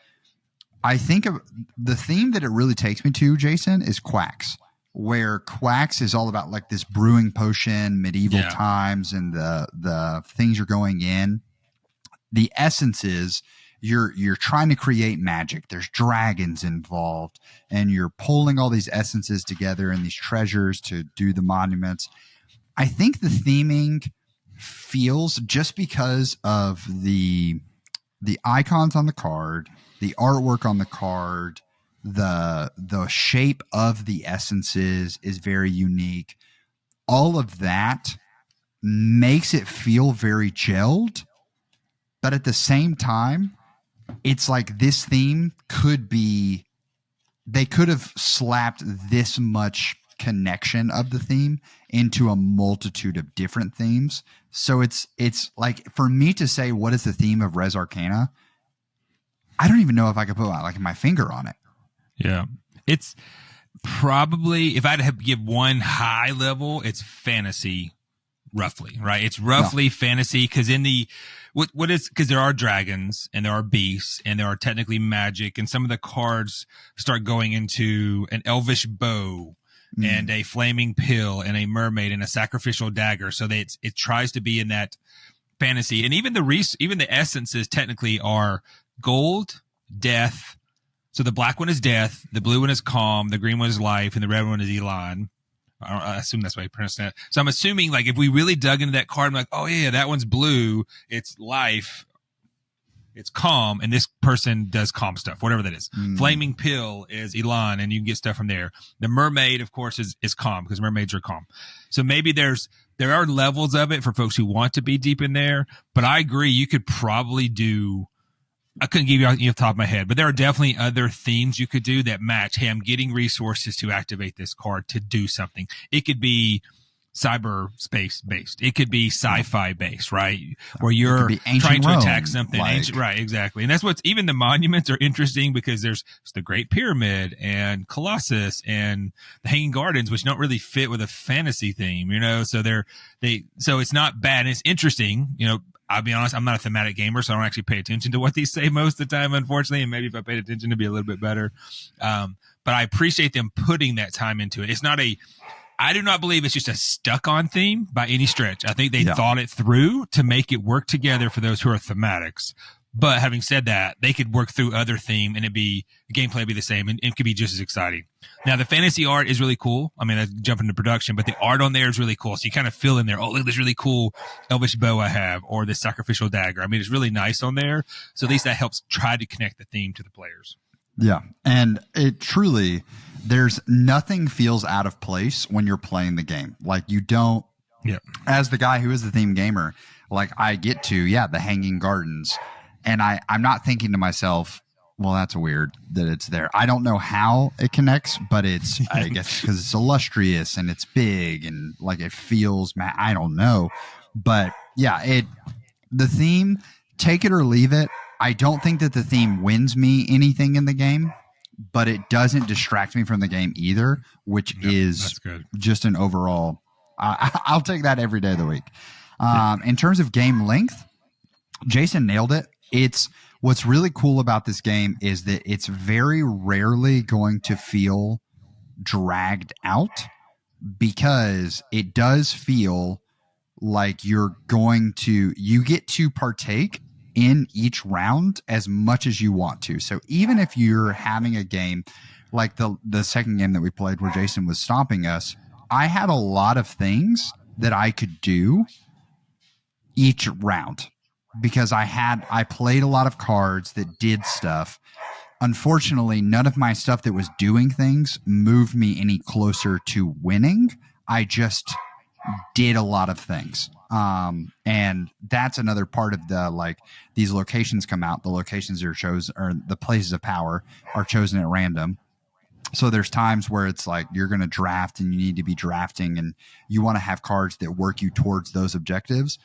I think of the theme that it really takes me to, Jason, is Quacks, where Quacks is all about like this brewing potion, medieval times, and the things you're going in. The essence is you're trying to create magic. There's dragons involved, and you're pulling all these essences together and these treasures to do the monuments. I think the theming feels just because of the icons on the card, the artwork on the card, the shape of the essences is very unique. All of that makes it feel very gelled, but at the same time, it's like this theme could be, they could have slapped this much connection of the theme into a multitude of different themes. So it's like for me to say, what is the theme of Res Arcana? I don't even know if I could put my finger on it. Yeah. It's probably, if I had to give one high level, it's fantasy, roughly, right? It's roughly fantasy because in the, what is, because there are dragons and there are beasts and there are technically magic, and some of the cards start going into an elvish bow and a flaming pill and a mermaid and a sacrificial dagger. So that it tries to be in that fantasy. And even the essences technically are gold, death. So the black one is death, the blue one is calm, the green one is life, and the red one is Elon. I assume that's why you pronounce that. So I'm assuming like if we really dug into that card, I'm like, oh yeah, that one's blue. It's life. It's calm. And this person does calm stuff, whatever that is. Flaming pill is Elon, and you can get stuff from there. The mermaid, of course, is calm because mermaids are calm. So maybe there are levels of it for folks who want to be deep in there, but I agree. You could probably do, I couldn't give you off the top of my head, but there are definitely other themes you could do that match. Hey, I'm getting resources to activate this card to do something. It could be cyberspace based. It could be sci-fi based, right? Where you're trying to attack something. Ancient, right, exactly. And that's what's, even the monuments are interesting because there's the Great Pyramid and Colossus and the Hanging Gardens, which don't really fit with a fantasy theme, so so it's not bad. And it's interesting, I'll be honest, I'm not a thematic gamer, so I don't actually pay attention to what these say most of the time, unfortunately. And maybe if I paid attention, it'd be a little bit better. But I appreciate them putting that time into it. I do not believe it's just a stuck on theme by any stretch. I think they thought it through to make it work together for those who are thematics. But having said that, they could work through other theme and the gameplay would be the same and it could be just as exciting. Now, the fantasy art is really cool. I mean, I jump into production, but the art on there is really cool. So you kind of feel in there, oh, look at this really cool elvish bow I have, or this sacrificial dagger. I mean, it's really nice on there. So at least that helps try to connect the theme to the players. Yeah. And it truly, there's nothing feels out of place when you're playing the game. Like you don't, as the guy who is the theme gamer, like I get to, the Hanging Gardens. And I'm not thinking to myself, well, that's weird that it's there. I don't know how it connects, but it's, I guess, because it's illustrious and it's big and like it feels, I don't know. But the theme, take it or leave it. I don't think that the theme wins me anything in the game, but it doesn't distract me from the game either, which is just an overall, I'll take that every day of the week. In terms of game length, Jason nailed it. What's really cool about this game is that it's very rarely going to feel dragged out. because it does feel like you get to partake in each round as much as you want to. So even if you're having a game like the second game that we played where Jason was stomping us, I had a lot of things that I could do each round because I played a lot of cards that did stuff. Unfortunately, none of my stuff that was doing things moved me any closer to winning. I just did a lot of things. And that's another part of the, like, these locations come out, the locations are chosen, or the places of power are chosen at random. So there's times where it's like you're going to draft and you need to be drafting and you want to have cards that work you towards those objectives.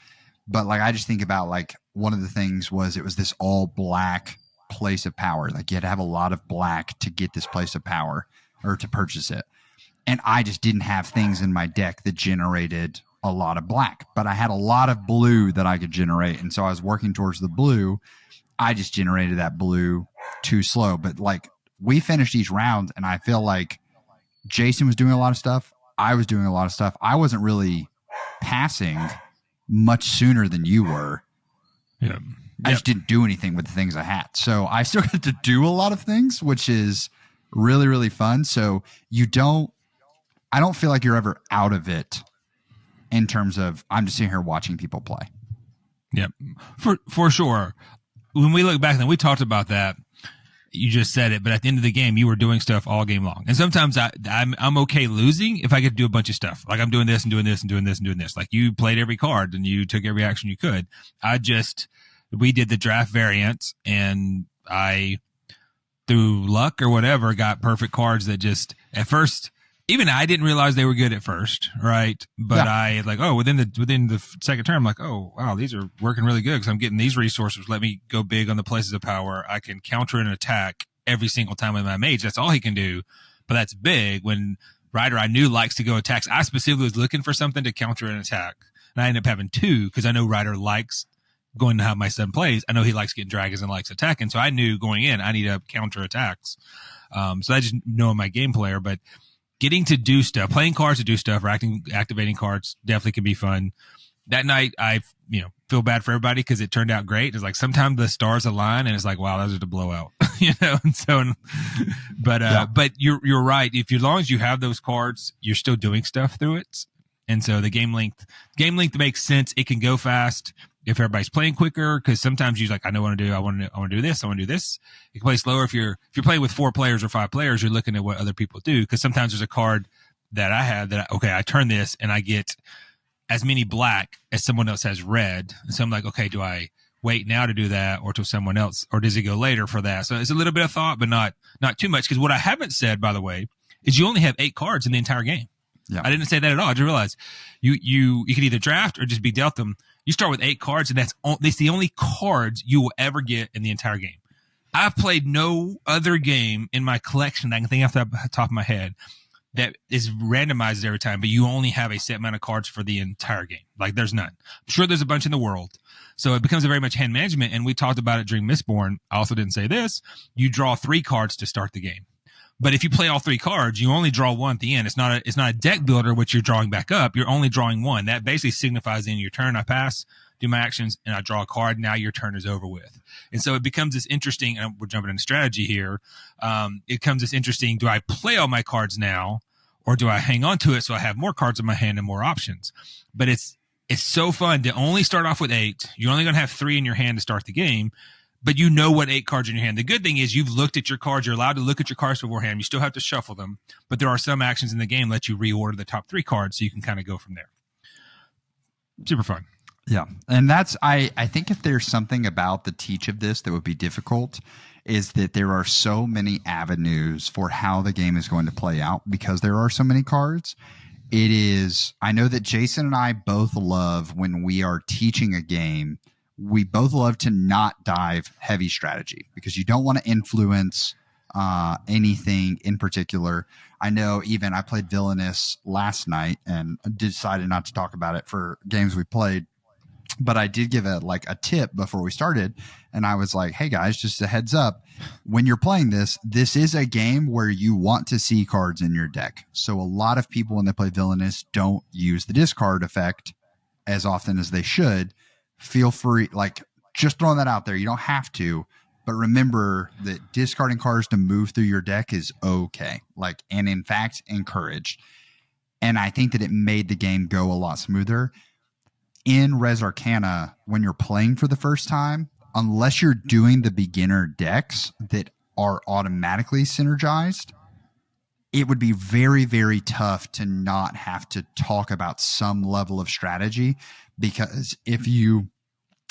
But like, I just think about, like, one of the things was it was this all black place of power. Like, you had to have a lot of black to get this place of power or to purchase it. And I just didn't have things in my deck that generated a lot of black, but I had a lot of blue that I could generate. And so I was working towards the blue. I just generated that blue too slow. But like, we finished each round and I feel like Jason was doing a lot of stuff. I was doing a lot of stuff. I wasn't really passing much sooner than you were. Yeah. I just didn't do anything with the things I had. So I still got to do a lot of things, which is really, really fun. So I don't feel like you're ever out of it in terms of I'm just sitting here watching people play. Yep. For sure. When we look back, then we talked about that. You just said it, but at the end of the game, you were doing stuff all game long. And sometimes I'm okay losing if I get to do a bunch of stuff. Like, I'm doing this and doing this and doing this and doing this. Like, you played every card and you took every action you could. We did the draft variants, and I, through luck or whatever, got perfect cards that just, at first, even I didn't realize they were good at first, right? But I within the second term, like, oh wow, these are working really good because I'm getting these resources. Let me go big on the places of power. I can counter an attack every single time with my mage. That's all he can do, but that's big. When Ryder, I knew, likes to go attacks. I specifically was looking for something to counter an attack, and I ended up having two because I know Ryder likes going to have my son plays. I know he likes getting dragons and likes attacking, so I knew going in I need to counter attacks. So I just know my game player, but getting to do stuff, playing cards to do stuff, or activating cards definitely can be fun. That night, I feel bad for everybody because it turned out great. It's like sometimes the stars align, and it's like, wow, that was a blowout, And so, but you're right. If as long as you have those cards, you're still doing stuff through it, and so the game length makes sense. It can go fast if everybody's playing quicker, because sometimes you're like, I know what to do. I want to do this. I want to do this. You can play slower. If you're playing with 4 players or 5 players, you're looking at what other people do. Because sometimes there's a card that I have that, I turn this and I get as many black as someone else has red. And so I'm like, okay, do I wait now to do that or to someone else, or does it go later for that? So it's a little bit of thought, but not too much. Because what I haven't said, by the way, is you only have 8 cards in the entire game. Yeah. I didn't say that at all. I just realized you can either draft or just be dealt them. You start with 8 cards, and that's the only cards you will ever get in the entire game. I've played no other game in my collection that I can think off the top of my head that is randomized every time, but you only have a set amount of cards for the entire game. Like, there's none. I'm sure there's a bunch in the world. So it becomes a very much hand management, and we talked about it during Mistborn. I also didn't say this. You draw 3 cards to start the game. But if you play all 3 cards, you only draw 1 at the end. It's not a deck builder, which you're drawing back up. You're only drawing 1. That basically signifies in your turn. I pass, do my actions, and I draw a card. Now your turn is over with. And so it becomes this interesting, and we're jumping into strategy here. It becomes this interesting, do I play all my cards now, or do I hang on to it so I have more cards in my hand and more options? But it's so fun to only start off with 8. You're only going to have 3 in your hand to start the game. But you know what 8 cards in your hand. The good thing is you've looked at your cards. You're allowed to look at your cards beforehand. You still have to shuffle them. But there are some actions in the game that let you reorder the top 3 cards so you can kind of go from there. Super fun. Yeah. And that's, I think if there's something about the teach of this that would be difficult, is that there are so many avenues for how the game is going to play out because there are so many cards. It is, I know that Jason and I both love when we are teaching a game, we both love to not dive heavy strategy because you don't want to influence anything in particular. I know even I played Villainous last night and decided not to talk about it for games we played. But I did give a tip before we started, and I was like, hey guys, just a heads up, when you're playing this is a game where you want to see cards in your deck. So a lot of people when they play Villainous don't use the discard effect as often as they should. Feel free, just throwing that out there. You don't have to, but remember that discarding cards to move through your deck is okay. And in fact, encouraged. And I think that it made the game go a lot smoother. In Res Arcana, when you're playing for the first time, unless you're doing the beginner decks that are automatically synergized, it would be very, very tough to not have to talk about some level of strategy. Because if you,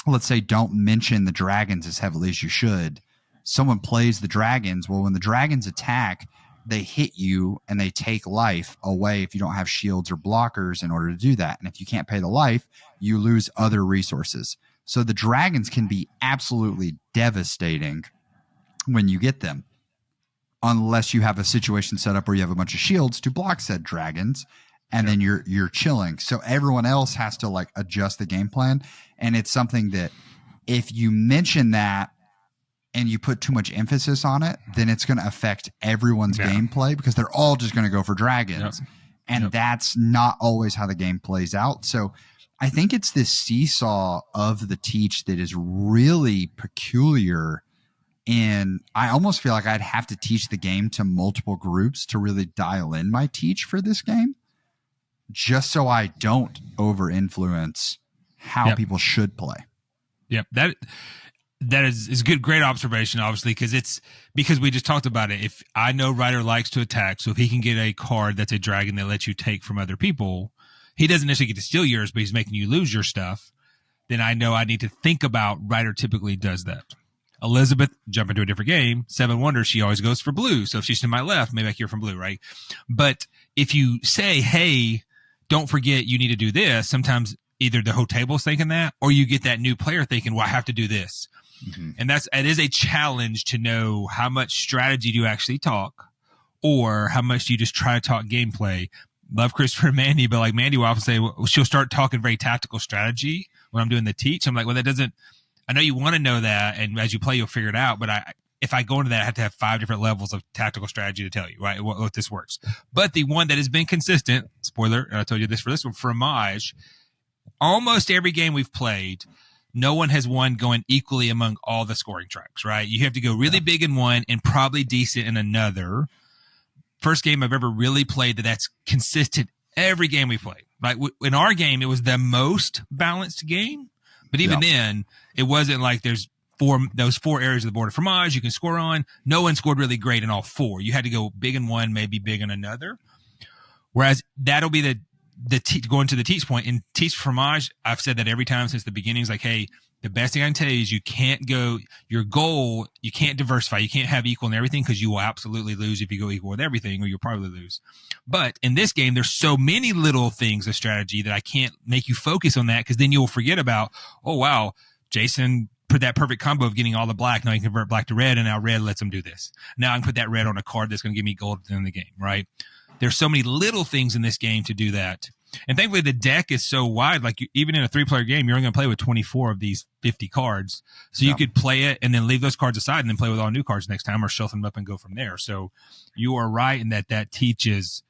let's say, don't mention the dragons as heavily as you should, someone plays the dragons. Well, when the dragons attack, they hit you and they take life away if you don't have shields or blockers in order to do that. And if you can't pay the life, you lose other resources. So the dragons can be absolutely devastating when you get them, unless you have a situation set up where you have a bunch of shields to block said dragons, and then you're chilling. So everyone else has to adjust the game plan. And it's something that if you mention that and you put too much emphasis on it, then it's going to affect everyone's gameplay because they're all just going to go for dragons. And that's not always how the game plays out. So I think it's this seesaw of the teach that is really peculiar. And I almost feel like I'd have to teach the game to multiple groups to really dial in my teach for this game, just so I don't over influence how people should play. Yep. That is good, great observation, obviously, because we just talked about it. If I know Ryder likes to attack, so if he can get a card that's a dragon that lets you take from other people, he doesn't necessarily get to steal yours, but he's making you lose your stuff, then I know I need to think about Ryder typically does that. Elizabeth, jump into a different game, Seven Wonders, she always goes for blue. So if she's to my left, maybe I hear from blue, right? But if you say, hey, don't forget you need to do this, sometimes either the whole table's thinking that, or you get that new player thinking, well, I have to do this. Mm-hmm. And it is a challenge to know how much strategy do you actually talk, or how much do you just try to talk gameplay. Love Christopher and Mandy, but Mandy will often say, well, she'll start talking very tactical strategy when I'm doing the teach. I'm like, well, that doesn't, I know you want to know that, and as you play, you'll figure it out. But if I go into that, I have to have 5 different levels of tactical strategy to tell you, right, what this works. But the one that has been consistent, spoiler, and I told you this for this one, Fromage, almost every game we've played, no one has won going equally among all the scoring tracks, right? You have to go really big in one and probably decent in another. First game I've ever really played that's consistent every game we played. In our game, it was the most balanced game. But even then, it wasn't like there's those 4 areas of the board of Fromage you can score on. No one scored really great in all 4. You had to go big in one, maybe big in another. Whereas that'll be going to the teach point. In Teach Fromage, I've said that every time since the beginning. It's like, hey, the best thing I can tell you is you can't go your goal. You can't diversify. You can't have equal in everything, because you will absolutely lose if you go equal with everything, or you'll probably lose. But in this game, there's so many little things of strategy that I can't make you focus on that, because then you'll forget about, oh, wow, Jason put that perfect combo of getting all the black. Now you can convert black to red, and now red lets him do this. Now I can put that red on a card that's going to give me gold at the end of the game, right? There's so many little things in this game to do that. And thankfully, the deck is so wide. Even in a 3-player game, you're only going to play with 24 of these 50 cards. So you could play it and then leave those cards aside and then play with all new cards next time, or shuffle them up and go from there. So you are right in that teaches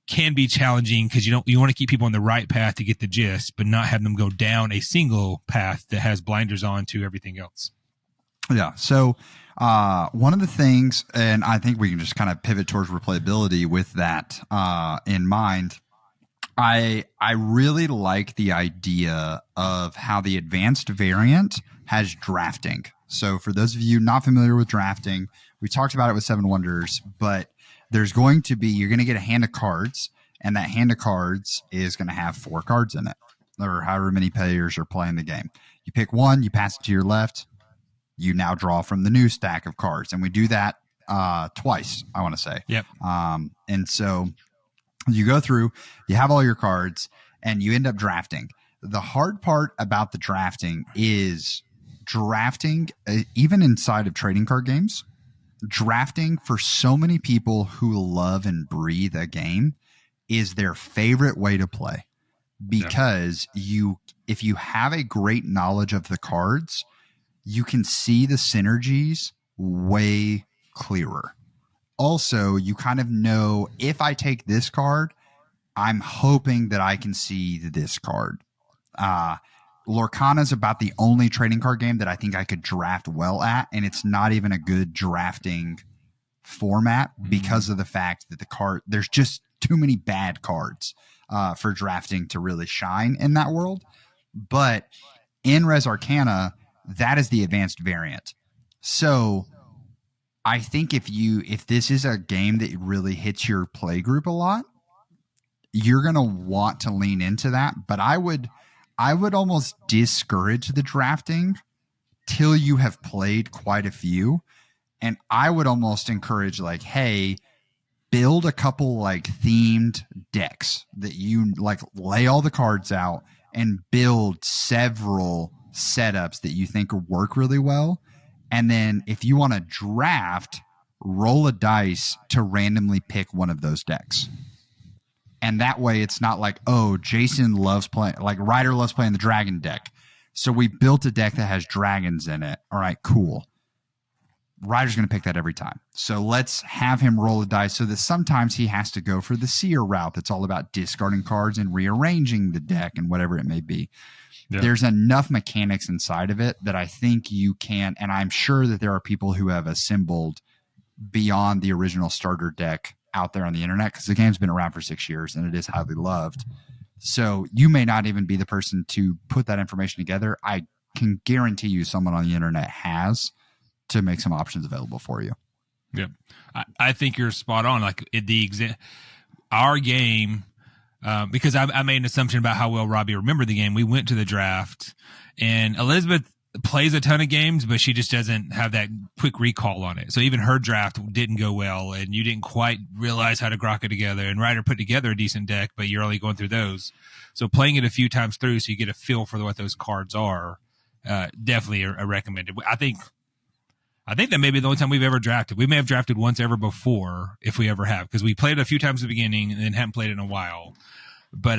can be challenging, because you want to keep people on the right path to get the gist, but not have them go down a single path that has blinders on to everything else. Yeah. So one of the things, and I think we can just kind of pivot towards replayability with that in mind. I really like the idea of how the advanced variant has drafting. So for those of you not familiar with drafting, we talked about it with Seven Wonders, but you're going to get a hand of cards, and that hand of cards is going to have 4 cards in it, or however many players are playing the game. You pick one, you pass it to your left, you now draw from the new stack of cards. And we do that twice, I want to say. Yep. And so you go through, you have all your cards, and you end up drafting. The hard part about the drafting is drafting, even inside of trading card games, drafting for so many people who love and breathe a game is their favorite way to play. because if you have a great knowledge of the cards, you can see the synergies way clearer. Also, you kind of know, if I take this card, I'm hoping that I can see this card. Lorcana is about the only trading card game that I think I could draft well at, and it's not even a good drafting format because of the fact that there's just too many bad cards for drafting to really shine in that world. But in Res Arcana, that is the advanced variant. So I think if this is a game that really hits your play group a lot, you're going to want to lean into that. But I would almost discourage the drafting till you have played quite a few. And I would almost encourage, like, hey, build a couple like themed decks that you like, lay all the cards out and build several setups that you think work really well. And then if you want to draft, roll a dice to randomly pick one of those decks. And that way it's not like, oh, Jason loves playing, like Ryder loves playing the dragon deck, so we built a deck that has dragons in it. All right, cool. Ryder's going to pick that every time. So let's have him roll a dice so that sometimes he has to go for the seer route that's all about discarding cards and rearranging the deck and whatever it may be. Yeah. There's enough mechanics inside of it that I think you can, and I'm sure that there are people who have assembled beyond the original starter deck out there on the internet, because the game's been around for 6 years and it is highly loved. So you may not even be the person to put that information together. I can guarantee you someone on the internet has, to make some options available for you. Yeah. I think you're spot on. Like our game, because I made an assumption about how well Robbie remembered the game. We went to the draft, and Elizabeth plays a ton of games, but she just doesn't have that quick recall on it. So even her draft didn't go well, and you didn't quite realize how to grok it together. And Ryder put together a decent deck, but you're only going through those. So playing it a few times through so you get a feel for what those cards are, definitely a recommended. I think that may be the only time we've ever drafted. We may have drafted once ever before, if we ever have, because we played it a few times at the beginning and then haven't played it in a while. But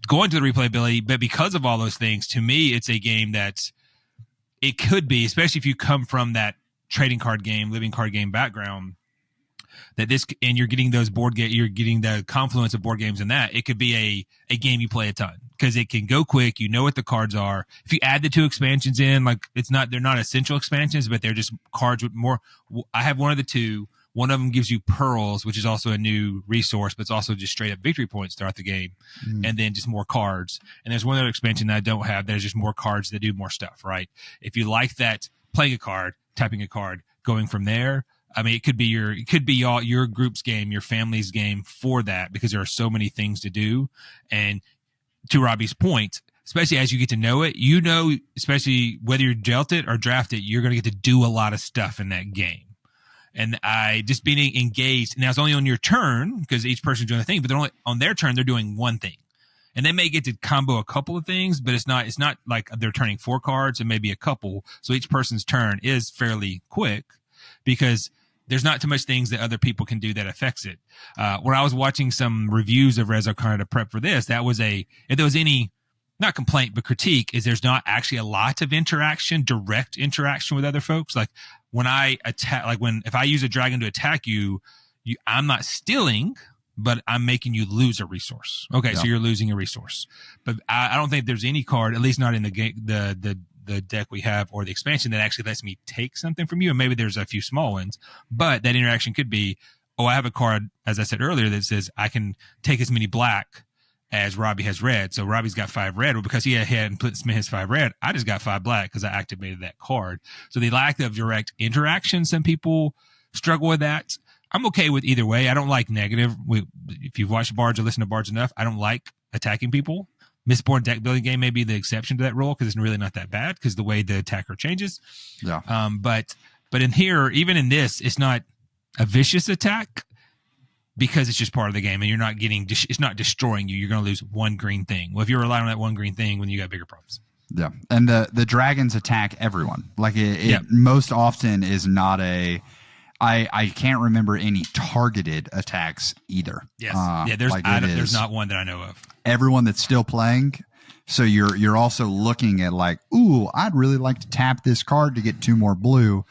going to the replayability, but because of all those things, to me, it's a game that it could be, especially if you come from that trading card game, living card game background, that this, and you're getting those you're getting the confluence of board games in that, it could be a game you play a ton. Because it can go quick, you know what the cards are. If you add the 2 expansions in, like they're not essential expansions, but they're just cards with more. I have one of the 2. One of them gives you pearls, which is also a new resource, but it's also just straight up victory points throughout the game, and then just more cards. And there's one other expansion that I don't have. There's just more cards that do more stuff, right? If you like that, playing a card, typing a card, going from there. I mean, it could be your group's game, your family's game for that, because there are so many things to do. And to Robbie's point, especially as you get to know it, you know, especially whether you're dealt it or drafted, you're going to get to do a lot of stuff in that game. And just being engaged. Now it's only on your turn because each person's doing a thing, but they're only on their turn. They're doing one thing, and they may get to combo a couple of things, but it's not like they're turning 4 cards and maybe a couple. So each person's turn is fairly quick because there's not too much things that other people can do that affects it. When I was watching some reviews of Res Arcana to prep for this, if there was any, not complaint, but critique, is there's not actually a lot of direct interaction with other folks. Like when I attack, if I use a dragon to attack you, I'm not stealing, but I'm making you lose a resource. Okay. Yeah. So you're losing a resource, but I don't think there's any card, at least not in the game, the deck we have or the expansion, that actually lets me take something from you. And maybe there's a few small ones, but that interaction could be, oh, I have a card, as I said earlier, that says I can take as many black as Robbie has red. So Robbie's got 5 red. Well, because he hadn't put his 5 red, I just got 5 black because I activated that card. So the lack of direct interaction, some people struggle with that. I'm okay with either way. I don't like negative. If you've watched Bards or listened to Bards enough, I don't like attacking people. Mistborn deck building game may be the exception to that rule because it's really not that bad because the way the attacker changes. Yeah. But in here, even in this, it's not a vicious attack because it's just part of the game, and you're not it's not destroying you. You're going to lose one green thing. Well, if you're relying on that one green thing, when you got bigger problems. Yeah, and the dragons attack everyone. Like it most often is not a I can't remember any targeted attacks either. Yes. There's not one that I know of. Everyone that's still playing. So you're also looking at like, ooh, I'd really like to tap this card to get 2 more blue,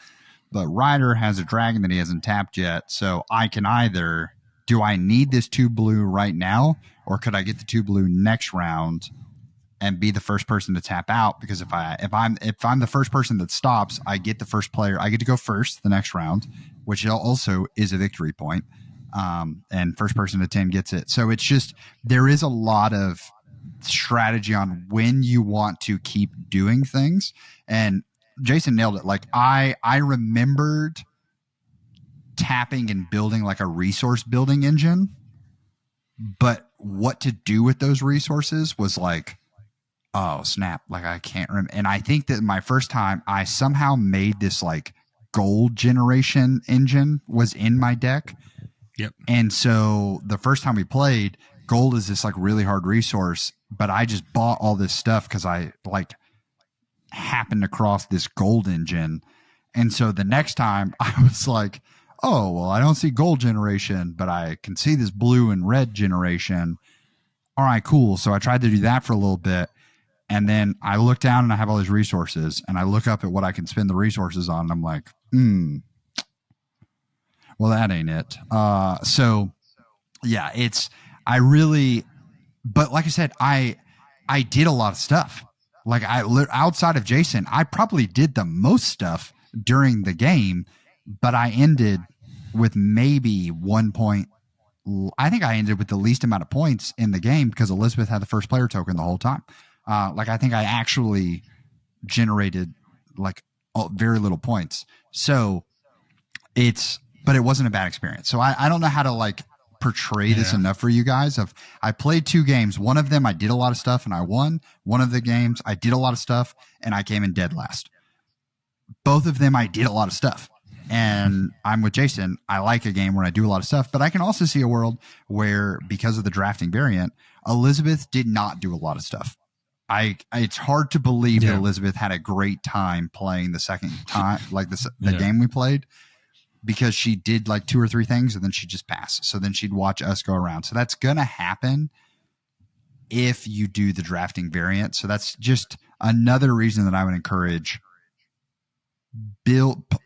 but Ryder has a dragon that he hasn't tapped yet. So I can either, do I need this 2 blue right now, or could I get the 2 blue next round and be the first person to tap out? Because if I'm the first person that stops, I get the first player. I get to go first the next round, which also is a victory point. And first person to 10 gets it. So it's just, there is a lot of strategy on when you want to keep doing things. And Jason nailed it. Like I remembered tapping and building like a resource building engine, but what to do with those resources was like, oh snap. Like I can't remember. And I think that my first time I somehow made this like gold generation engine was in my deck. Yep. And so the first time we played, gold is this like really hard resource, but I just bought all this stuff because I like happened across this gold engine. And so the next time I was like, oh, well, I don't see gold generation, but I can see this blue and red generation. All right, cool. So I tried to do that for a little bit. And then I look down and I have all these resources, and I look up at what I can spend the resources on. And I'm like, well, that ain't it. So yeah, but like I said, I did a lot of stuff. Like outside of Jason, I probably did the most stuff during the game, but I ended with maybe 1 point. I think I ended with the least amount of points in the game because Elizabeth had the first player token the whole time. Like I think I actually generated like very little points. So but it wasn't a bad experience. So I don't know how to like portray this enough for you guys. I played 2 games. One of them I did a lot of stuff and I won. One of the games I did a lot of stuff and I came in dead last. Both of them I did a lot of stuff. And I'm with Jason. I like a game where I do a lot of stuff, but I can also see a world where, because of the drafting variant, Elizabeth did not do a lot of stuff. It's hard to believe that Elizabeth had a great time playing the second time, like the game we played, because she did like 2 or 3 things and then she'd just pass. So then she'd watch us go around. So that's going to happen if you do the drafting variant. So that's just another reason that I would encourage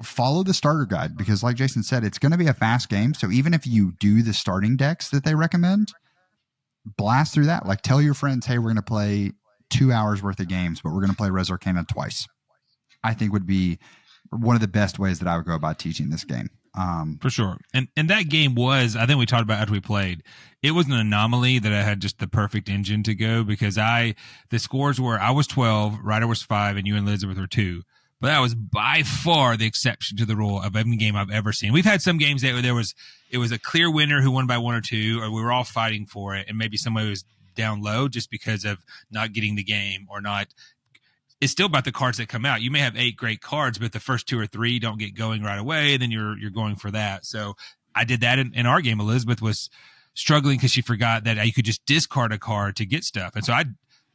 follow the starter guide, because like Jason said, it's going to be a fast game. So even if you do the starting decks that they recommend, blast through that. Like tell your friends, hey, we're going to play 2 hours worth of games, but we're going to play Res Arcana twice. I think would be one of the best ways that I would go about teaching this game. For sure. And that game was, I think we talked about after we played, it was an anomaly that I had just the perfect engine to go, because the scores were, I was 12, Ryder was 5, and you and Elizabeth were 2. But that was by far the exception to the rule of any game I've ever seen. We've had some games that it was a clear winner who won by 1 or 2, or we were all fighting for it, and maybe somebody was down low just because of not getting the game or not. It's still about the cards that come out. You may have 8 great cards, but the first 2 or 3 don't get going right away, and then you're going for that. So I did that in our game. Elizabeth was struggling because she forgot that you could just discard a card to get stuff. And so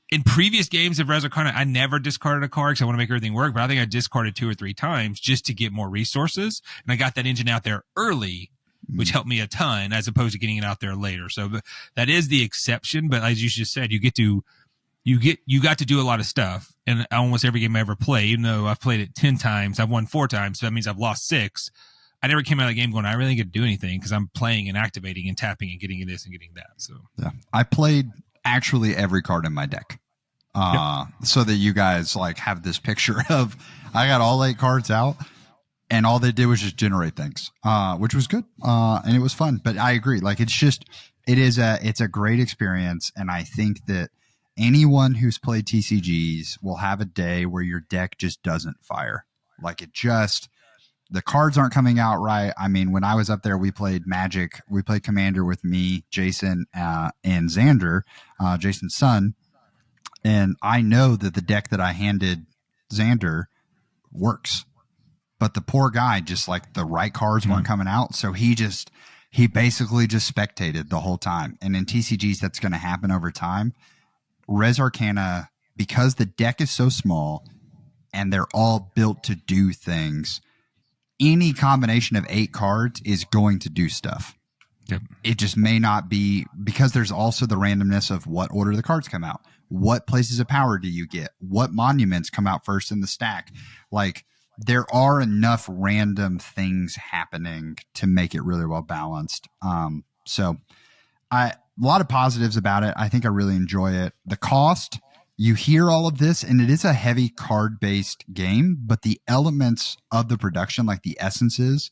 in previous games of Res Arcana, I never discarded a card because I want to make everything work, but I think I discarded 2 or 3 times just to get more resources. And I got that engine out there early, which helped me a ton, as opposed to getting it out there later. So that is the exception. But as you just said, you got to do a lot of stuff. And almost every game I ever played, even though I've played it 10 times, I've won 4 times. So that means I've lost 6. I never came out of the game going, I really get to do anything, because I'm playing and activating and tapping and getting this and getting that. So yeah, I played actually every card in my deck. So that you guys like have this picture of, I got all 8 cards out and all they did was just generate things, which was good. And it was fun, but I agree. Like it's a great experience. And I think that anyone who's played TCGs will have a day where your deck just doesn't fire. Like the cards aren't coming out right. I mean, when I was up there, we played Magic. We played Commander with me, Jason, and Xander, Jason's son. And I know that the deck that I handed Xander works, but the poor guy, just like the right cards weren't coming out. So he basically just spectated the whole time. And in TCGs, that's going to happen over time. Res Arcana, because the deck is so small and they're all built to do things, any combination of 8 cards is going to do stuff. Yep. It just may not be, because there's also the randomness of what order the cards come out. What places of power do you get? What monuments come out first in the stack? Like, there are enough random things happening to make it really well balanced. So a lot of positives about it. I think I really enjoy it. The cost, you hear all of this, and it is a heavy card-based game, but the elements of the production, like the essences,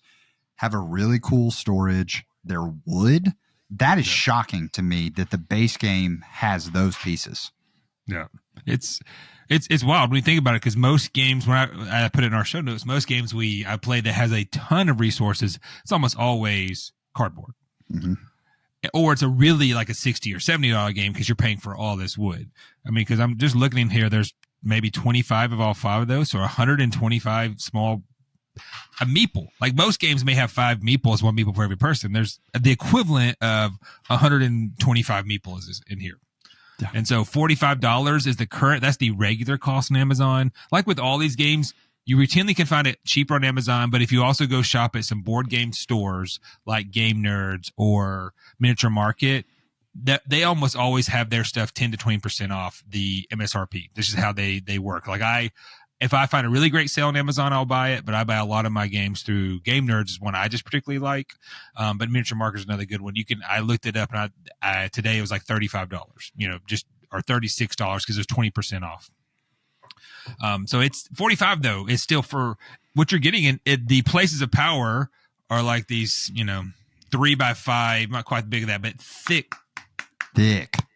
have a really cool storage. They're wood. That is shocking to me that the base game has those pieces. Yeah, it's wild when you think about it, because most games, when I put it in our show notes, most games I play that has a ton of resources, it's almost always cardboard. Mm-hmm. Or it's a really like a $60 or $70 game because you're paying for all this wood. I mean, because I'm just looking in here, there's maybe 25 of all 5 of those, so 125 small. A meeple. Like most games may have 5 meeples, 1 meeple for every person. There's the equivalent of 125 meeples in here. Yeah. And so $45 is that's the regular cost on Amazon. Like with all these games, you routinely can find it cheaper on Amazon, but if you also go shop at some board game stores like Game Nerds or Miniature Market, that they almost always have their stuff 10 to 20% off the MSRP. This is how they work. Like if I find a really great sale on Amazon, I'll buy it, but I buy a lot of my games through Game Nerds, is one I just particularly like. But Miniature Market is another good one. I looked it up, and today it was like $35, or $36 because it was 20% off. So it's 45 though. It's still for what you're getting in it. The places of power are like these, 3x5, not quite big of that, but thick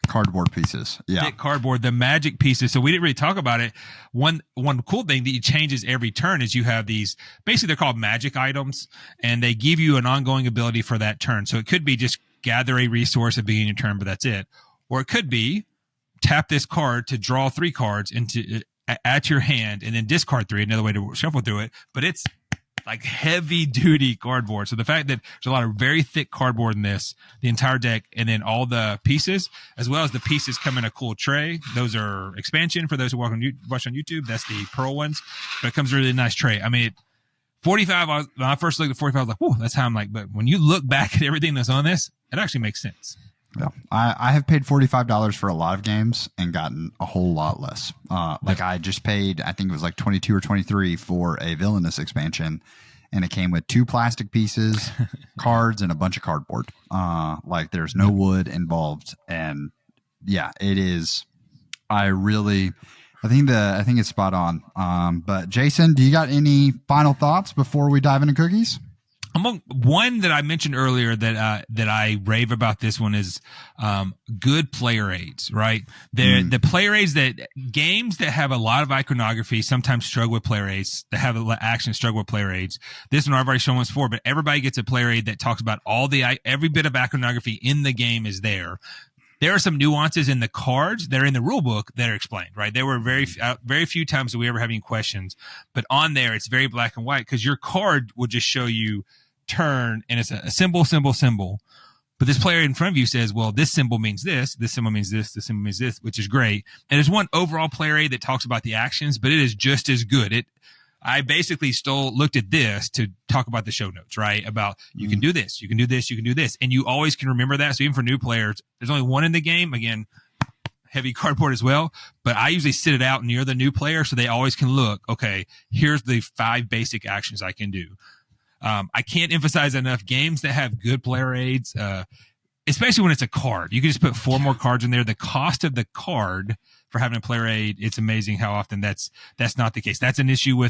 cardboard pieces. Yeah. Thick cardboard, the magic pieces. So we didn't really talk about it. One cool thing that changes every turn is you have these, basically they're called magic items, and they give you an ongoing ability for that turn. So it could be just gather a resource at the beginning of your turn, but that's it. Or it could be tap this card to draw 3 cards at your hand and then discard 3, another way to shuffle through it. But it's like heavy duty cardboard. So the fact that there's a lot of very thick cardboard in this, the entire deck, and then all the pieces, as well as the pieces come in a cool tray. Those are expansion for those who watch on YouTube. That's the pearl ones, but it comes in a really nice tray. I mean, 45, when I first looked at 45, I was like, whoa, that's how I'm like, but when you look back at everything that's on this, it actually makes sense. Yeah, I have paid $45 for a lot of games and gotten a whole lot less. I just paid, I think it was like 22 or 23 for a Villainous expansion, and it came with 2 plastic pieces, cards, and a bunch of cardboard. There's no wood involved, and yeah, it is. I think it's spot on. But Jason, do you got any final thoughts before we dive into cookies? One that I mentioned earlier that I rave about this one is good player aids, right? The player aids, that games that have a lot of iconography sometimes struggle with player aids, that have action struggle with player aids. This one I've already shown once before, but everybody gets a player aid that talks about every bit of iconography in the game is there. There are some nuances in the cards that are in the rule book that are explained, right? There were very few times that we ever have any questions, but on there it's very black and white, because your card will just show you turn, and it's a symbol, but this player in front of you says, well, this symbol means this symbol means this symbol means this, which is great. And there's one overall player aid that talks about the actions, but it is just as good. I basically looked at this to talk about the show notes, right? About you can do this, you can do this, you can do this, and you always can remember that. So even for new players, there's only one in the game. Again, heavy cardboard as well, but I usually sit it out near the new player so they always can look, okay, here's the 5 basic actions I can do. I can't emphasize enough, games that have good player aids, especially when it's a card. You can just put 4 more cards in there. The cost of the card for having a player aid, it's amazing how often that's not the case. That's an issue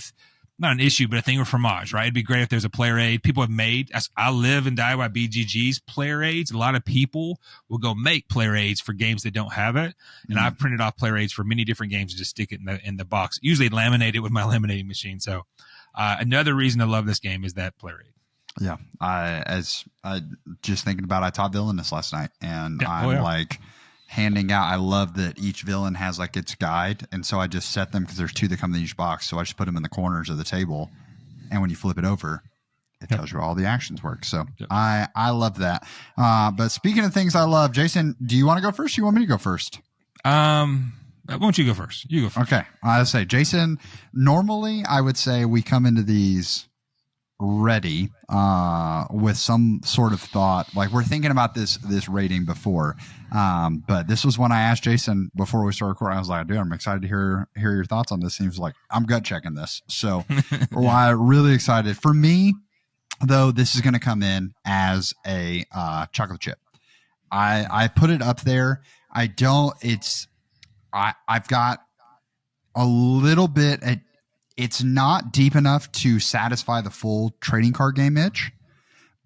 not an issue, but a thing with Fromage, right? It'd be great if there's a player aid. People have made, I live and die by BGG's player aids. A lot of people will go make player aids for games that don't have it. And I've printed off player aids for many different games and just stick it in the box, usually laminate it with my laminating machine. So, another reason I love this game is that player aid. Yeah. I just thinking about, I taught Villainous last night, and I'm handing out. I love that each villain has like its guide. And so I just set them, because there's 2 that come in each box. So I just put them in the corners of the table. And when you flip it over, it tells you all the actions work. So I love that. But speaking of things I love, Jason, do you want to go first? Or you want me to go first? Why don't you go first? You go first. Okay. I'll say, Jason, normally I would say we come into these ready with some sort of thought. Like we're thinking about this rating before, but this was when I asked Jason before we started recording. I was like, dude, I'm excited to hear your thoughts on this. Seems like I'm gut checking this, so I'm really excited. For me, though, this is going to come in as a chocolate chip. I put it up there. I've got a little bit. It's not deep enough to satisfy the full trading card game itch,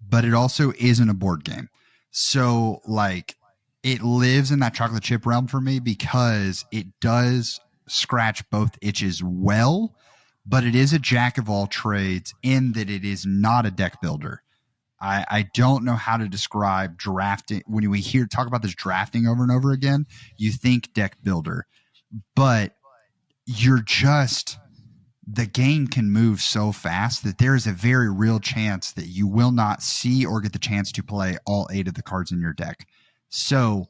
but it also isn't a board game. So like it lives in that chocolate chip realm for me because it does scratch both itches well, but it is a jack of all trades in that it is not a deck builder. I don't know how to describe drafting. When we talk about this drafting over and over again, you think deck builder, but the game can move so fast that there is a very real chance that you will not see or get the chance to play all 8 of the cards in your deck. So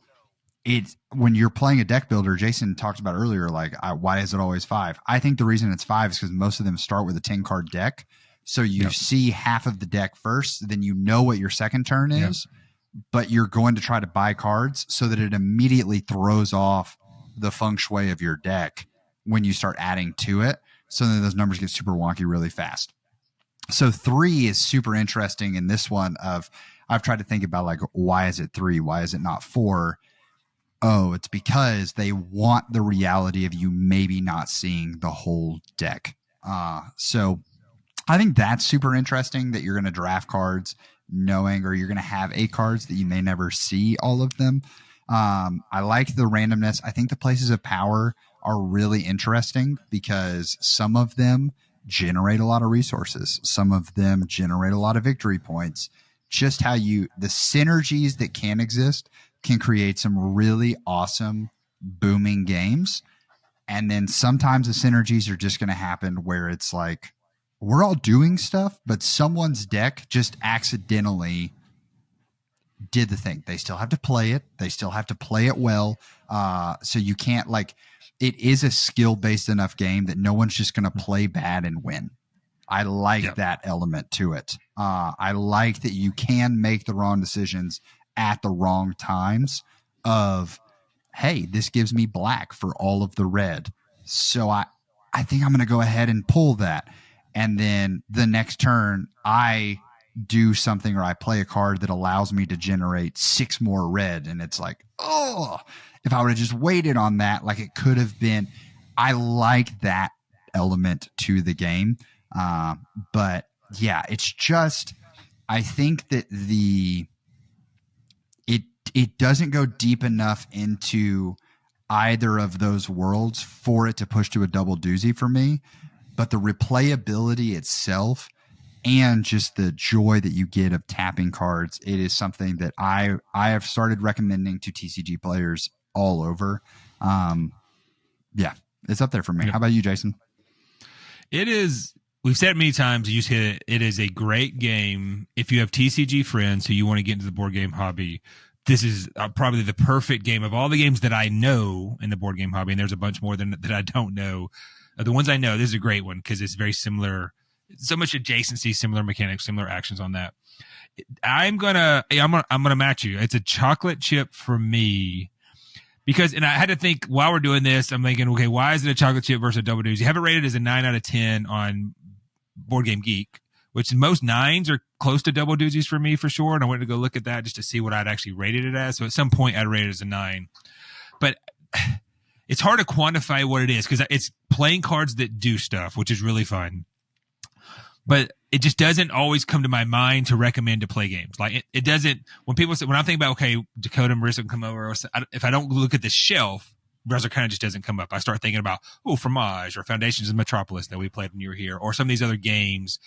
when you're playing a deck builder, Jason talked about earlier, like why is it always 5? I think the reason it's 5 is because most of them start with a 10 card deck. So you see half of the deck first, then you know what your second turn is, but you're going to try to buy cards so that it immediately throws off the feng shui of your deck when you start adding to it. So then those numbers get super wonky really fast. So 3 is super interesting in this one I've tried to think about like, why is it 3? Why is it not 4? Oh, it's because they want the reality of you maybe not seeing the whole deck. So I think that's super interesting that you're going to draft cards knowing, or you're going to have 8 cards that you may never see all of them. I like the randomness. I think the places of power are really interesting because some of them generate a lot of resources. Some of them generate a lot of victory points. Just how the synergies that can exist can create some really awesome booming games. And then sometimes the synergies are just going to happen where it's like, we're all doing stuff, but someone's deck just accidentally did the thing. They still have to play it. They still have to play it well. So you can't it is a skill-based enough game that no one's just going to play bad and win. I like that element to it. I like that you can make the wrong decisions at the wrong times of, hey, this gives me black for all of the red. So I think I'm going to go ahead and pull that. And then the next turn, I do something or I play a card that allows me to generate 6 more red. And it's like, oh, if I would have just waited on that, like it could have been. I like that element to the game. But yeah, it's just, I think that it doesn't go deep enough into either of those worlds for it to push to a double doozy for me. But the replayability itself and just the joy that you get of tapping cards, it is something that I have started recommending to TCG players all over. Yeah, it's up there for me. How about you, Jason? It is. We've said it many times. You hit it. It is a great game if you have TCG friends who you want to get into the board game hobby. This is probably the perfect game of all the games that I know in the board game hobby, and there's a bunch more that I don't know. The ones I know, this is a great one because it's very similar, so much adjacency, similar mechanics, similar actions on that. I'm gonna match you. It's a chocolate chip for me because, and I had to think while we're doing this, I'm thinking, okay, why is it a chocolate chip versus a double doozy? You have it rated as a 9 out of 10 on Board Game Geek, which most 9s are close to double doozies for me for sure. And I wanted to go look at that just to see what I'd actually rated it as. So at some point I'd rate it as a 9, but it's hard to quantify what it is because it's playing cards that do stuff, which is really fun. But it just doesn't always come to my mind to recommend to play games. Like it doesn't, when people say, when I think about, okay, Dakota and Marissa can come over, if I don't look at the shelf, Res Arcana just doesn't come up. I start thinking about, Fromage or Foundations of Metropolis that we played when you were here, or some of these other games.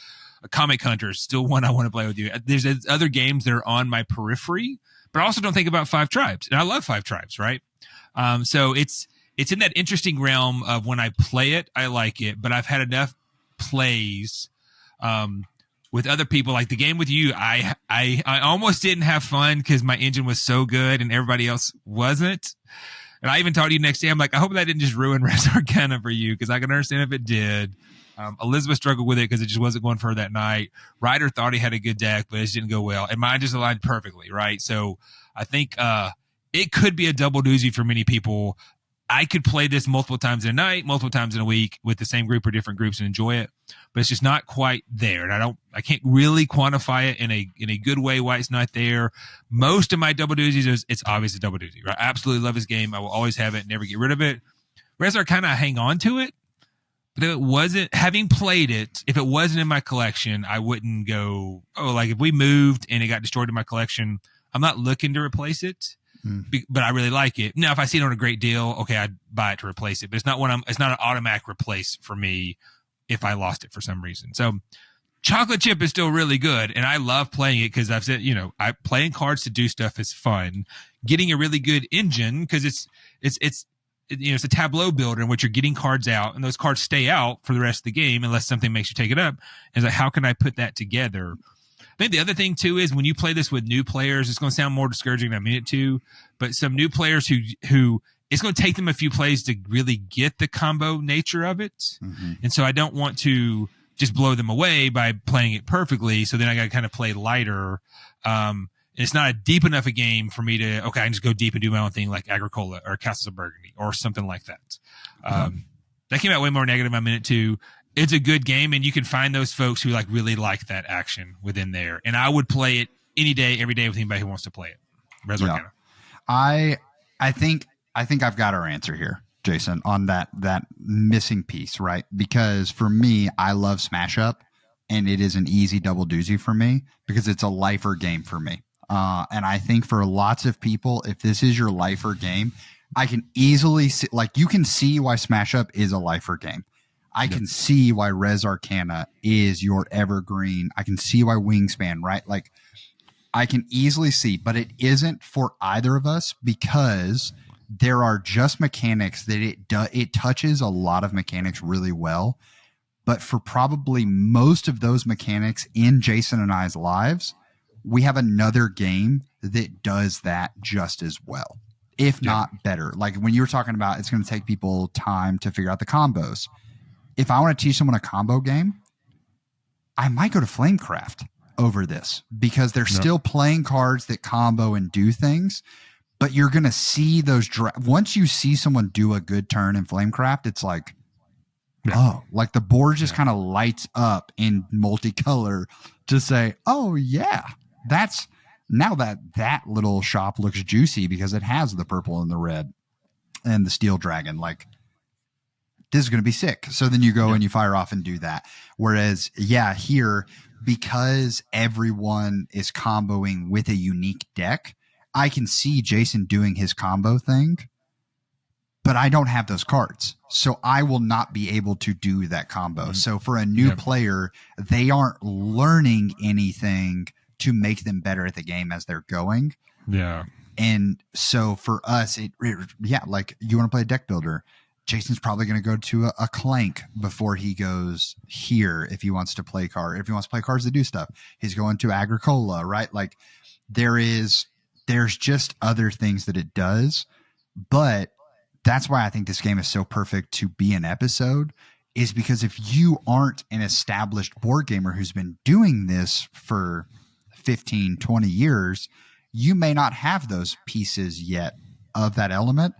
Comic Hunters, still one I want to play with you. There's other games that are on my periphery, but I also don't think about Five Tribes. And I love Five Tribes, right? So it's in that interesting realm of when I play it, I like it, but I've had enough plays with other people, like the game with you, I almost didn't have fun because my engine was so good and everybody else wasn't. And I even talked to you next day. I'm like, I hope that didn't just ruin Res Arcana for you because I can understand if it did. Elizabeth struggled with it because it just wasn't going for her that night. Ryder thought he had a good deck, but it just didn't go well. And mine just aligned perfectly, right? So I think it could be a double doozy for many people. I could play this multiple times in a night, multiple times in a week with the same group or different groups and enjoy it, but it's just not quite there. And I can't really quantify it in a good way why it's not there. Most of my double doozies it's obviously double doozy, right? I absolutely love this game. I will always have it, never get rid of it. Res Arcana, I hang on to it, but if it wasn't, having played it, if it wasn't in my collection, I wouldn't go, like if we moved and it got destroyed in my collection, I'm not looking to replace it. But I really like it. Now, if I see it on a great deal, okay, I'd buy it to replace it. But it's not an automatic replace for me if I lost it for some reason. So chocolate chip is still really good, and I love playing it because I've said, playing cards to do stuff is fun. Getting a really good engine because it's a tableau builder in which you're getting cards out, and those cards stay out for the rest of the game unless something makes you take it up. And it's like, how can I put that together? I think the other thing too is when you play this with new players, it's going to sound more discouraging than I mean it to, but some new players who it's going to take them a few plays to really get the combo nature of it. Mm-hmm. And so I don't want to just blow them away by playing it perfectly. So then I got to kind of play lighter. It's not a deep enough a game for me to, I can just go deep and do my own thing like Agricola or Castles of Burgundy or something like that. That came out way more negative than I meant it to. It's a good game, and you can find those folks who really like that action within there. And I would play it any day, every day with anybody who wants to play it. Res Arcana. I think I've got our answer here, Jason, on that missing piece, right? Because for me, I love Smash Up, and it is an easy double doozy for me because it's a lifer game for me. And I think for lots of people, if this is your lifer game, I can easily see, you can see why Smash Up is a lifer game. I can see why Res Arcana is your evergreen. I can see why Wingspan, right? I can easily see, but it isn't for either of us because there are just mechanics that it touches a lot of mechanics really well. But for probably most of those mechanics in Jason and I's lives, we have another game that does that just as well, if not better. Like when you were talking about it's going to take people time to figure out the combos. If I want to teach someone a combo game, I might go to Flamecraft over this because they're still playing cards that combo and do things, but you're going to see those. Once you see someone do a good turn in Flamecraft, it's like, the board just kind of lights up in multicolor to say, oh yeah, that's now that little shop looks juicy because it has the purple and the red and the steel dragon. This is going to be sick. So then you go and you fire off and do that. Whereas, here, because everyone is comboing with a unique deck, I can see Jason doing his combo thing, but I don't have those cards. So I will not be able to do that combo. Mm-hmm. So for a new player, they aren't learning anything to make them better at the game as they're going. Yeah. And so for us, you want to play a deck builder. Jason's probably going to go to a Clank before he goes here if he wants to play if he wants to play cards that do stuff. He's going to Agricola, right? There's just other things that it does, but that's why I think this game is so perfect to be an episode, is because if you aren't an established board gamer who's been doing this for 15, 20 years, you may not have those pieces yet of that element.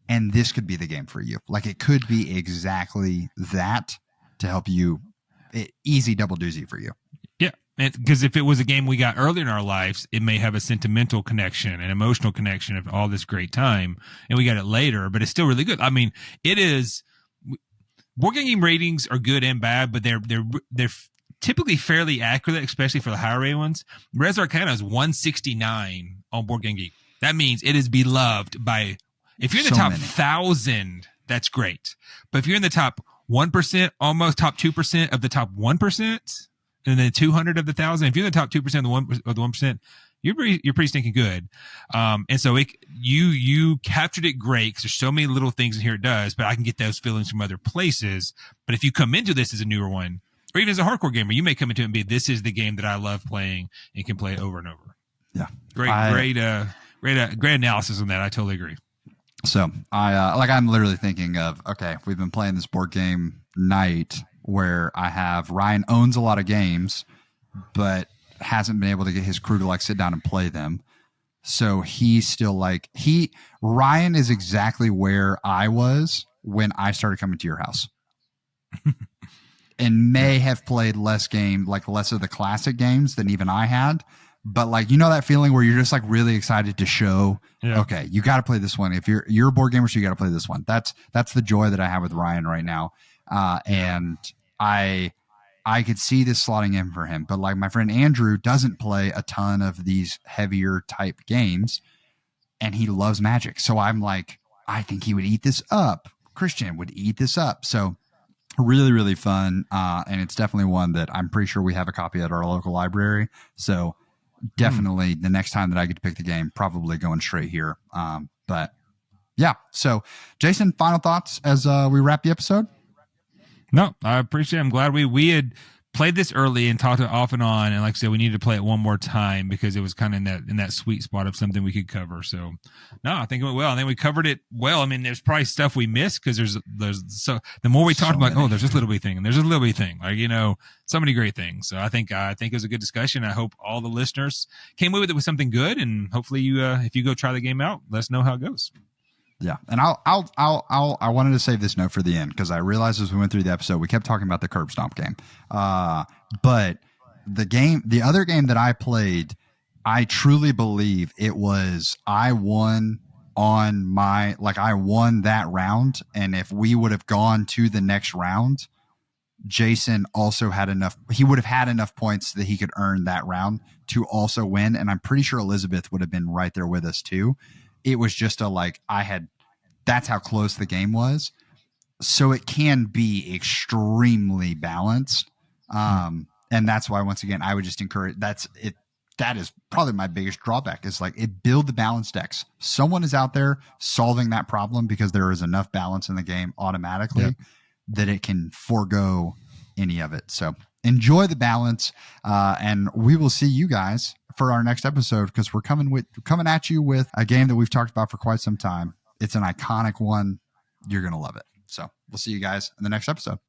And this could be the game for you. It could be exactly that to help you. Easy double doozy for you. Yeah. Because if it was a game we got early in our lives, it may have a sentimental connection, an emotional connection of all this great time. And we got it later, but it's still really good. I mean, it is. Board game ratings are good and bad, but they're typically fairly accurate, especially for the higher rated ones. Res Arcana is 169 on Board Game Geek. That means it is beloved by. If you're in the top 1,000, that's great. But if you're in the top 1%, almost top 2% of the top 1%, and then 200 of the 1,000, if you're in the top 2% of the 1%, you're pretty stinking good. And so you captured it great because there's so many little things in here it does, but I can get those feelings from other places. But if you come into this as a newer one, or even as a hardcore gamer, you may come into it and be, this is the game that I love playing and can play it over and over. Yeah. Great analysis on that. I totally agree. So I'm literally thinking of, okay, we've been playing this board game night where I have Ryan owns a lot of games, but hasn't been able to get his crew to like sit down and play them. So he's still like Ryan is exactly where I was when I started coming to your house. And may have played less of the classic games than even I had. But like, you know, that feeling where you're just like really excited to show, okay, you got to play this one. If you're a board gamer, so you got to play this one. That's the joy that I have with Ryan right now. And I could see this slotting in for him, but like my friend Andrew doesn't play a ton of these heavier type games and he loves Magic. So I'm like, I think he would eat this up. Christian would eat this up. So really, really fun. And it's definitely one that I'm pretty sure we have a copy at our local library. So definitely the next time that I get to pick the game, probably going straight here. But yeah. So Jason, final thoughts as we wrap the episode? No, I appreciate it. I'm glad we had played this early and talked it off and on. And like I said, we needed to play it one more time because it was kind of in that sweet spot of something we could cover. So no, I think it went well. I think we covered it well. I mean, there's probably stuff we missed because there's so the more we talked about, there's this little bitty thing and there's this little bitty thing, like, you know, so many great things. So I think it was a good discussion. I hope all the listeners came away with it with something good. And hopefully you, if you go try the game out, let us know how it goes. Yeah. And I wanted to save this note for the end because I realized as we went through the episode, we kept talking about the curb stomp game. But the other game that I played, I truly believe it was, I won that round. And if we would have gone to the next round, Jason also he would have had enough points that he could earn that round to also win. And I'm pretty sure Elizabeth would have been right there with us too. It was just that's how close the game was. So it can be extremely balanced. And that's why, once again, I would just encourage that is probably my biggest drawback is like build the balanced decks. Someone is out there solving that problem because there is enough balance in the game automatically that it can forego any of it. So enjoy the balance. And we will see you guys for our next episode because we're coming at you with a game that we've talked about for quite some time. It's an iconic one. You're going to love it. So we'll see you guys in the next episode.